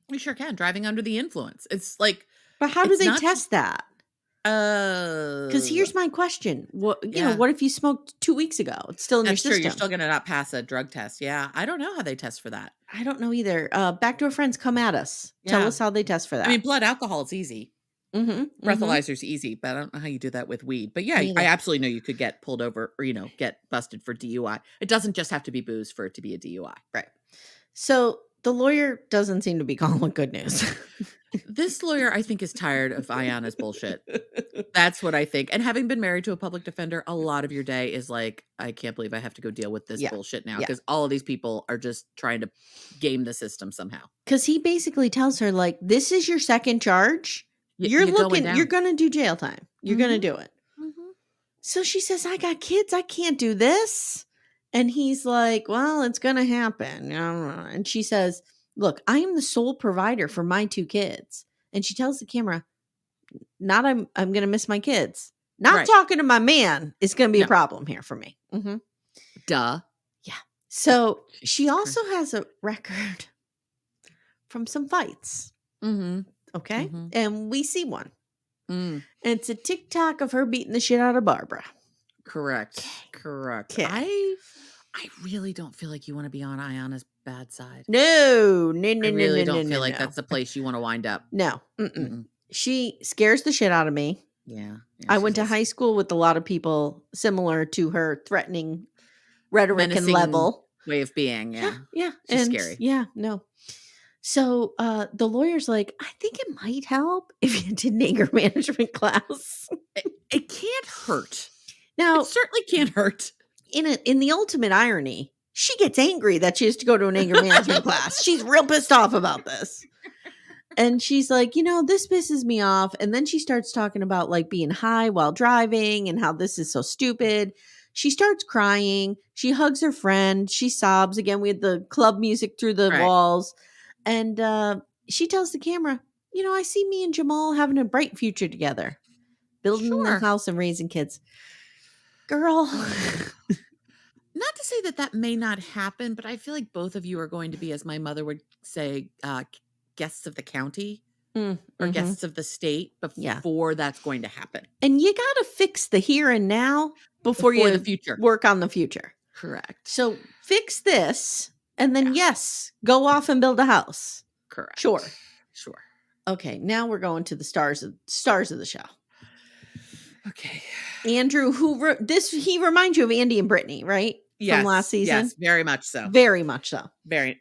You sure can. Driving under the influence. It's like... But how do they test that? Because here's my question. What what if you smoked 2 weeks ago? It's still in your system. That's true. You're still going to not pass a drug test. Yeah. I don't know how they test for that. I don't know either. Backdoor friends, come at us. Tell us how they test for that. I mean, blood alcohol is easy. Breathalyzer's easy, but I don't know how you do that with weed. But yeah, I absolutely know you could get pulled over or, get busted for DUI. It doesn't just have to be booze for it to be a DUI. Right. So the lawyer doesn't seem to be calling with good news. This lawyer, I think, is tired of Ayonna's bullshit. That's what I think. And having been married to a public defender, a lot of your day is like, I can't believe I have to go deal with this bullshit now. Because all of these people are just trying to game the system somehow. Because he basically tells her, like, this is your second charge. You're going to do jail time. You're going to do it. So she says, I got kids. I can't do this. And he's like, well, it's going to happen. And she says, look, I am the sole provider for my 2 kids. And she tells the camera, not I'm going to miss my kids. Not talking to my man is going to be a problem here for me. Duh. Yeah. So she also has a record from some fights. Okay. And we see one. Mm. And it's a TikTok of her beating the shit out of Barbara. Correct. Correct. Okay. I really don't feel like you wanna be on Ayonna's bad side. No. No, I no, no, really no, no, don't no, feel like no. that's the place you wanna wind up. No. Mm-mm. Mm-mm. She scares the shit out of me. Yeah. Yeah, I she's went a to little high school with a lot of people similar to her threatening rhetoric and menacing level. way of being, Yeah, yeah. yeah, She's and scary. yeah, no. So, the lawyer's like, "I think it might help if you did an anger management class." It can't hurt. It Now, certainly can't hurt. in the ultimate irony, she gets angry that she has to go to an anger management class. She's real pissed off about this. And she's like, this pisses me off. And then she starts talking about like being high while driving and how this is so stupid. She starts crying. She hugs her friend. She sobs. Again, we had the club music through the Right. walls. And she tells the camera, I see me and Jamal having a bright future together, building the Sure. house and raising kids. Girl. Not to say that that may not happen, but I feel like both of you are going to be, as my mother would say, guests of the county or Mm-hmm. guests of the state Yeah. before that's going to happen. And you got to fix the here and now before Before the you future. work on the future. Correct. So fix this and then, Yeah. yes, go off and build a house. Correct. Sure. Sure. Okay, now we're going to the stars of the show. Okay. Andrew, he reminds you of Andy and Brittany, right? Yes. From last season? Yes, very much so. Very much so.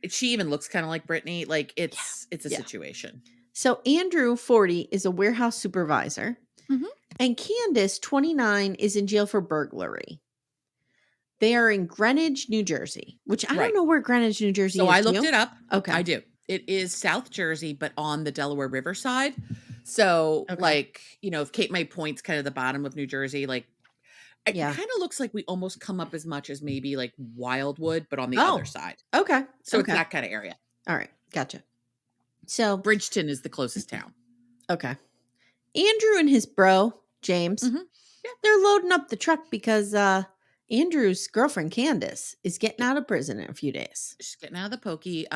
She even looks kind of like Brittany. Like it's a Yeah. situation. So Andrew, 40, is a warehouse supervisor. Mhm. And Candace, 29, is in jail for burglary. They are in Greenwich, New Jersey, which I don't know where Greenwich, New Jersey is. So I looked it up. Okay. I do. It is South Jersey, but on the Delaware River side. So, Okay. if Cape May Point's kind of the bottom of New Jersey, like it Yeah. kind of looks like we almost come up as much as maybe like Wildwood, but on the other side. Okay. So it's Okay. that kind of area. All right. Gotcha. So Bridgeton is the closest town. Okay. Andrew and his bro, James, Mhm. they're loading up the truck because Andrew's girlfriend, Candace, is getting out of prison in a few days. She's getting out of the pokey.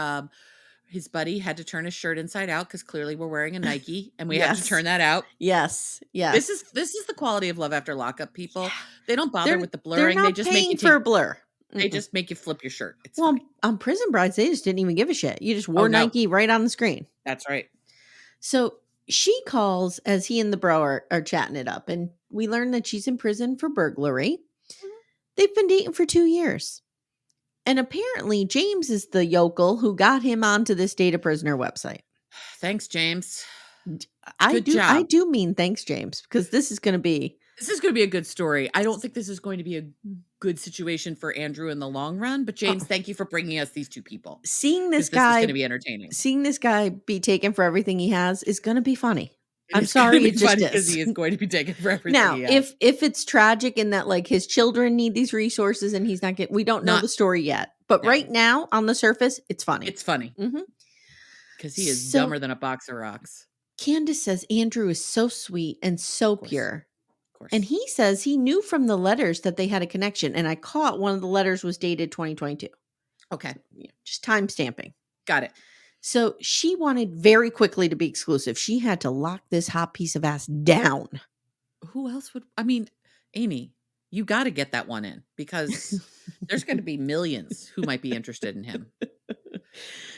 His buddy had to turn his shirt inside out because clearly we're wearing a Nike and we have to Yes. turn that out. Yes. Yes. This is the quality of Love After Lockup, people. Yeah. They don't bother with the They're blurring. They not just make paying you for a blur. they just make you flip your shirt. It's Well, fine. on Prison Brides, they just didn't even give a shit. You just wore no. Nike right on the screen. That's right. So she calls as he and the bro are chatting it up, and we learn that she's in prison for burglary. Mhm. They've been dating for 2 years. And apparently, James is the yokel who got him onto this data prisoner website. Thanks, James. I Good job. do mean thanks, James, because this is going to be a good story. I don't think this is going to be a good situation for Andrew in the long run, but James, thank you for bringing us these two people. Seeing this This is guy going to be entertaining. Seeing this guy be taken for everything he has is going to be funny. I'm It's sorry, gonna it be just funny is. because he is going to be taken for everything Now, he has. if it's tragic in that like his children need these resources and he's not getting, we don't know the story yet. But No. right now, on the surface, it's funny. It's funny. Mhm. Because he is dumber than a box of rocks. Candace says Andrew is so sweet and so pure. Of course. And he says he knew from the letters that they had a connection. And I caught one of the letters was dated 2022. Okay. So, just time stamping. Got it. So she wanted very quickly to be exclusive. She had to lock this hot piece of ass down. Who else would? I mean, Amy, you got to get that one in because there's going to be millions who might be interested in him.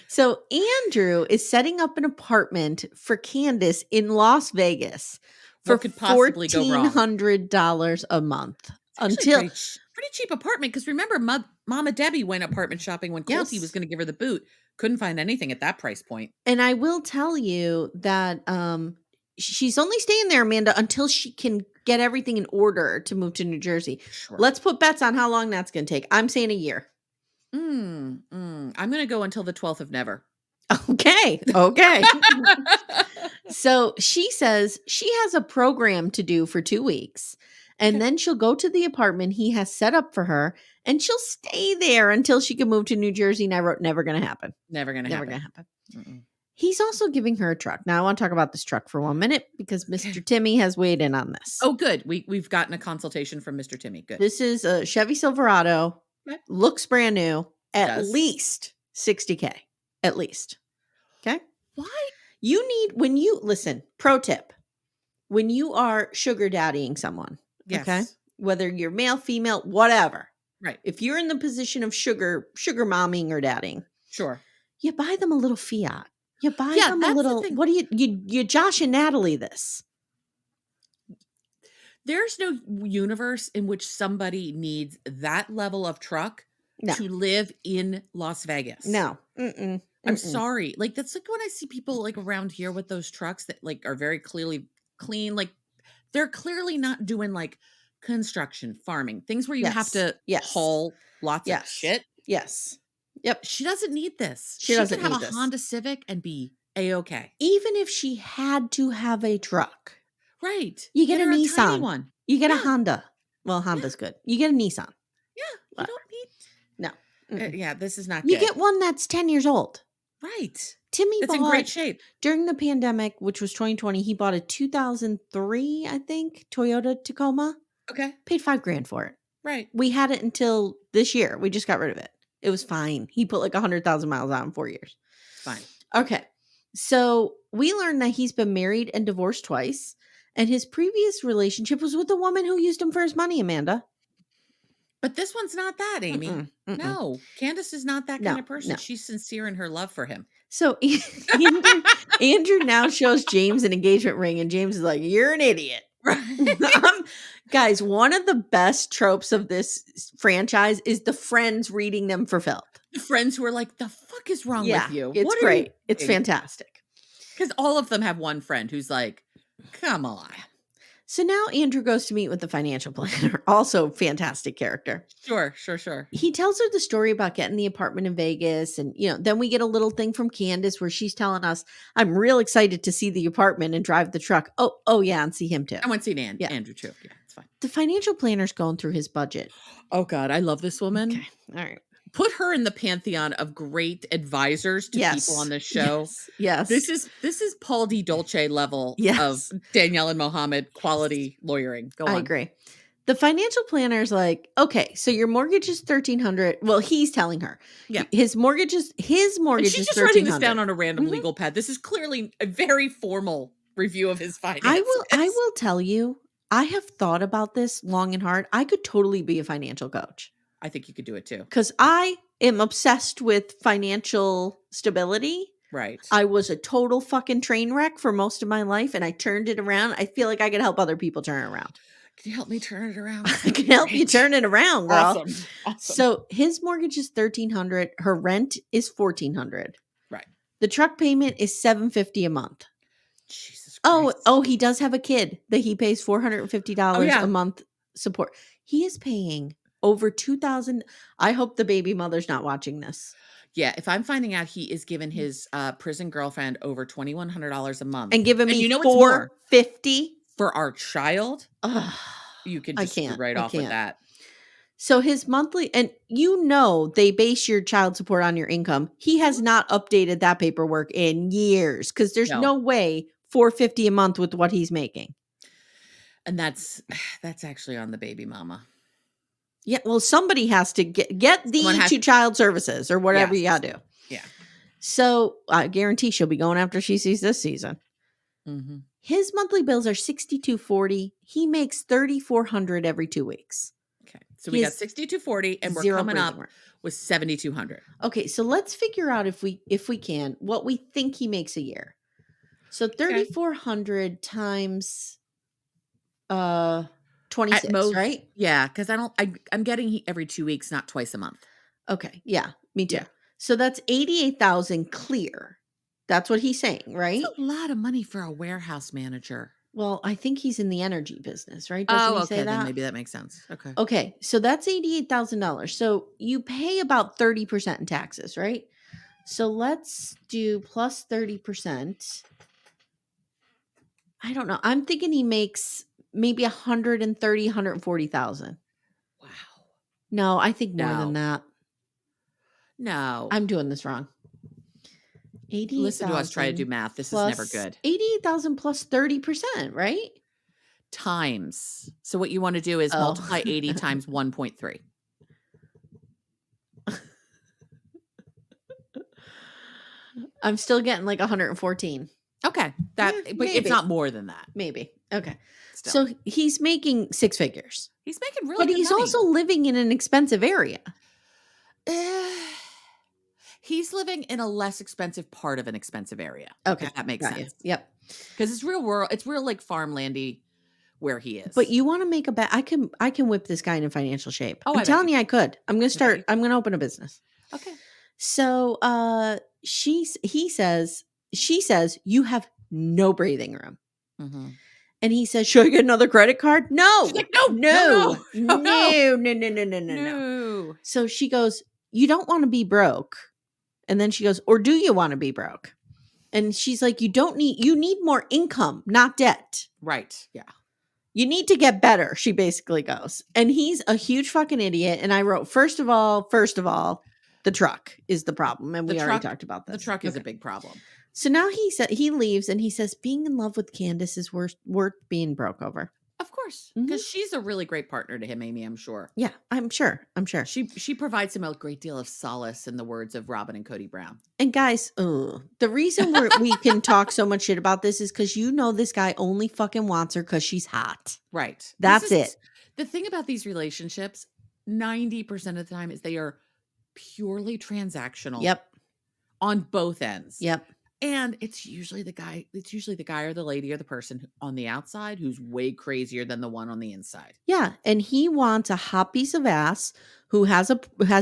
So Andrew is setting up an apartment for Candace in Las Vegas for What could possibly go wrong? $1,400 a month. Until pretty cheap apartment because remember, Mama Debbie went apartment shopping when Colty was going to give her the boot. Couldn't find anything at that price point. And I will tell you that she's only staying there, Amanda, until she can get everything in order to move to New Jersey. Sure. Let's put bets on how long that's going to take. I'm saying a year. I'm going to go until the 12th of never. Okay. So she says she has a program to do for 2 weeks. And then she'll go to the apartment he has set up for her and she'll stay there until she can move to New Jersey. And I wrote, never going to happen. Never going to happen. Mm-mm. He's also giving her a truck. Now I want to talk about this truck for 1 minute because Mr. Timmy has weighed in on this. Oh, good. We've gotten a consultation from Mr. Timmy. Good. This is a Chevy Silverado. Okay. Looks brand new. At least $60K. At least. Okay. Why? You need, listen, pro tip. when you are sugar daddying someone, okay? Yes. Whether you're male, female, whatever. Right. If you're in the position of sugar momming or dadding, Sure. you buy them a little fiat. You buy Yeah, them a that's the little, thing. what do you Josh and Natalie this. There's no universe in which somebody needs that level of truck No, to live in Las Vegas. no. Mm-mm, I'm mm-mm. sorry. Like, that's like when I see people like around here with those trucks that like are very clearly clean. Like, they're clearly not doing like construction, farming, things where you have Yes, to yes, haul lots of yes, shit. yes. Yep, She doesn't need this. she She could doesn't have a need this. Honda Civic and be A-okay. Even if she had to have a truck, Right. you get Get a her a tiny Nissan, one. you get a Yeah. Honda. Well, Yeah. Honda's good. You get a Nissan. Yeah. You Whatever. don't need No. Mm-mm. yeah, this is not You good. get one that's 10 years old. Right. Timmy It's in bought, great shape. during the pandemic, which was 2020, he bought a 2003, I think, Toyota Tacoma. Okay. Paid $5,000 for it. Right. We had it until this year. We just got rid of it. It was fine. He put like 100,000 miles on in 4 years. Fine. Okay. So we learned that he's been married and divorced twice. And his previous relationship was with a woman who used him for his money, Amanda. But this one's not that, Amy. Mm-mm, mm-mm. No. Candace is not that kind No, of person. no. She's sincere in her love for him. So Andrew now shows James an engagement ring, and James is like, "You're an idiot." Right. Guys, one of the best tropes of this franchise is the friends reading them for filth. The friends who are like, "The fuck is wrong Yeah, with you? it's What are you great. It's fantastic. Because all of them have one friend who's like, "Come on." So now Andrew goes to meet with the financial planner, also fantastic character. Sure, sure, sure. He tells her the story about getting the apartment in Vegas. And, then we get a little thing from Candace where she's telling us, I'm real excited to see the apartment and drive the truck. Oh yeah, and see him too. I want to see Yeah. Andrew too. Yeah, it's fine. The financial planner's going through his budget. Oh God, I love this woman. Okay. All right. Put her in the pantheon of great advisors to people on this show. Yes. This is Paul D. Dolce level of Danielle and Mohammed quality lawyering. Go on. I agree. The financial planner's like, okay, so your mortgage is $1,300. Well, he's telling her, Yeah. his mortgage is And she's just $1,300. writing this down on a random Mhm. legal pad. This is clearly a very formal review of his finances. I will tell you, I have thought about this long and hard. I could totally be a financial coach I think you could do it too. because I am obsessed with financial stability. Right. I was a total fucking train wreck for most of my life, and I turned it around. I feel like I could help other people turn it around. Can you help me turn it around? I can help you turn it around, girl. Awesome. So his mortgage is $1,300. Her rent is $1,400. Right. The truck payment is $750 a month. Jesus Christ. Oh, he does have a kid that he pays $450 a month support. He is paying over $2,000. I hope the baby mother's not watching this. Yeah, if I'm finding out he is giving his prison girlfriend over $2,100 a month And giving me what's more? $450 For our child, Ugh, you can I just screw can't. right I off with can't. that. So his monthly, and they base your child support on your income. He has not updated that paperwork in years because there's no way $450 a month with what he's making. And that's actually on the baby mama. Yeah, well, somebody has to get to child services or whatever you gotta do. Yeah. So I guarantee she'll be going after she sees this season. Mm-hmm. His monthly bills are $6,240. He makes $3,400 every 2 weeks. Okay, so we got $6,240, and we're coming up with $7,200. Okay, so let's figure out if we can what we think he makes a year. So $3,400 times 26, At most, right? Yeah, because I'm getting every 2 weeks, not twice a month. Okay, yeah, me too. Yeah. So that's $88,000 clear. That's what he's saying, right? That's a lot of money for a warehouse manager. Well, I think he's in the energy business, right? Doesn't he say that? Then maybe that makes sense. Okay. Okay, so that's $88,000. So you pay about 30% in taxes, right? So let's do plus 30%. I don't know. I'm thinking he makes maybe 140,000. Wow. No, I think more than that. No. I'm doing this wrong. 88,000. Listen to us try to do math. This is never good. 88,000 plus 30%, right? Times. So what you want to do is multiply 80 times 1.3. I'm still getting like 114. Okay. But maybe. it's not more than that. Maybe. Okay. Still. So he's making 6 figures. He's making really But good he's money. also living in an expensive area. He's living in a less expensive part of an expensive area, Okay. if that makes Got you. sense. Yep. Because it's real like farmlandy where he is. But you wanna make a bet. I can whip this guy into financial shape. Oh, I'm I bet telling you you I could. can. I'm gonna open a business. Okay. So, she says, "You have no breathing room." Mhm. And he says, "Should I get another credit card?" She's "No. like, "No, no, no, No. no, no, No. No, no, no, no, no, no." no." So she goes, "You don't wanna be broke." And then she goes, "Or do you wanna be broke?" And she's like, you need more income, not debt. Right, yeah. You need to get better," she basically goes. And he's a huge fucking idiot. And I wrote, first of all, the truck is the problem. And we already talked about The this. truck is a Okay. big problem. So now he leaves and he says, being in love with Candace is worth being broke over. Of course, Mhm. because she's a really great partner to him, Amy, I'm sure. Yeah, I'm sure. She provides him a great deal of solace in the words of Robin and Cody Brown. And guys, the reason we can talk so much shit about this is because this guy only fucking wants her because she's hot. Right. That's it. The thing about these relationships, 90% of the time is they are purely transactional. Yep. On both ends. Yep. And it's usually the guy or the lady or the person on the outside who's way crazier than the one on the inside. Yeah, and he wants a hot piece of ass who has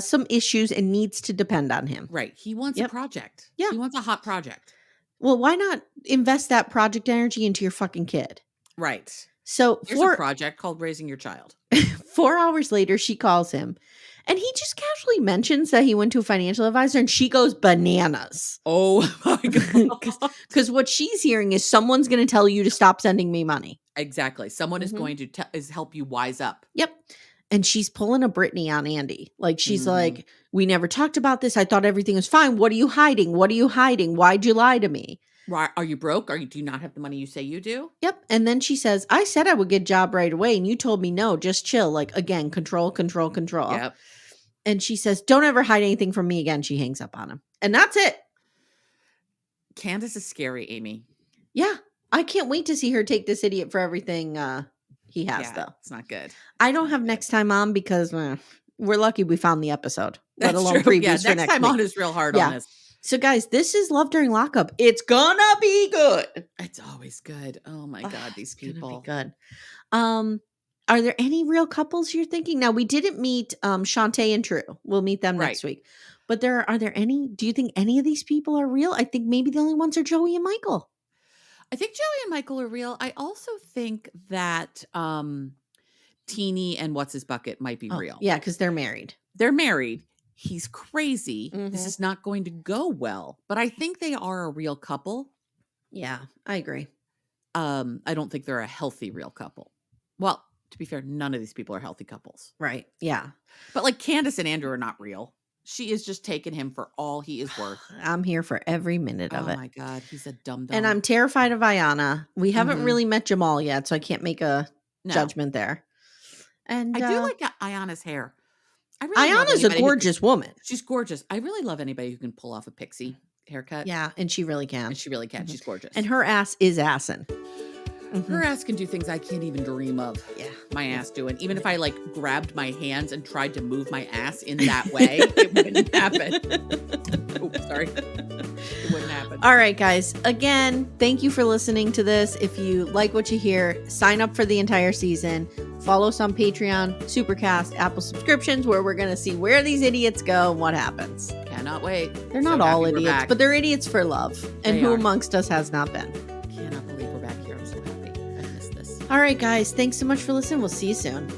some issues and needs to depend on him. Right. He wants a project. Yeah. He wants a hot project. Well, why not invest that project energy into your fucking kid? Right. So There's a project called raising your child. 4 hours later, she calls him and he just casually mentions that he went to a financial advisor and she goes bananas. Oh my God. Because what she's hearing is someone's going to tell you to stop sending me money. Exactly. Someone is going to help you wise up. Yep. And she's pulling a Britney on Andy. Like, she's like, we never talked about this. I thought everything was fine. What are you hiding? What are you hiding? Why'd you lie to me? Why are you broke? Do you not have the money you say you do? Yep. And then she says, I said I would get a job right away. And you told me no, just chill. Like, again, control. Yep. And she says, don't ever hide anything from me again. She hangs up on him. And that's it. Candace is scary, Amy. Yeah. I can't wait to see her take this idiot for everything he has, though. It's not good. I don't have next time on because we're lucky we found the episode, let alone true. previews for next time week. on is real hard on this. So guys, this is Love During Lockup. It's gonna be good. It's always good. Oh my God, these people. Gonna be good. Are there any real couples you're thinking? Now we didn't meet Shantae and True. We'll meet them next week. But are there any? Do you think any of these people are real? I think maybe the only ones are Joey and Michael. I think Joey and Michael are real. I also think that Tennie and What's His Bucket might be real. Yeah, because they're married. They're married. He's crazy. This is not going to go well. But I think they are a real couple. Yeah, I agree. I don't think they're a healthy real couple. Well, to be fair, none of these people are healthy couples. Right. Yeah. But like Candace and Andrew are not real. She is just taking him for all he is worth. I'm here for every minute of it. Oh my God, he's a dum-dum. And I'm terrified of Ayonna. We haven't really met Jamal yet, so I can't make a judgment there. And I do like Ayonna's hair. Ayonna's a gorgeous woman. She's gorgeous. I really love anybody who can pull off a pixie haircut. Yeah, and she really can. She's gorgeous. And her ass is assin'. Her ass can do things I can't even dream of. Yeah. My ass doing. Even if I like grabbed my hands and tried to move my ass in that way, it wouldn't happen. Oops, sorry. It wouldn't happen. All right, guys. Again, thank you for listening to this. If you like what you hear, sign up for the entire season. Follow us on Patreon, Supercast, Apple subscriptions, where we're going to see where these idiots go and what happens. Cannot wait. They're not all idiots, but they're idiots for love. And who amongst us has not been? Cannot believe we're back here. I'm so happy. I missed this. All right, guys. Thanks so much for listening. We'll see you soon.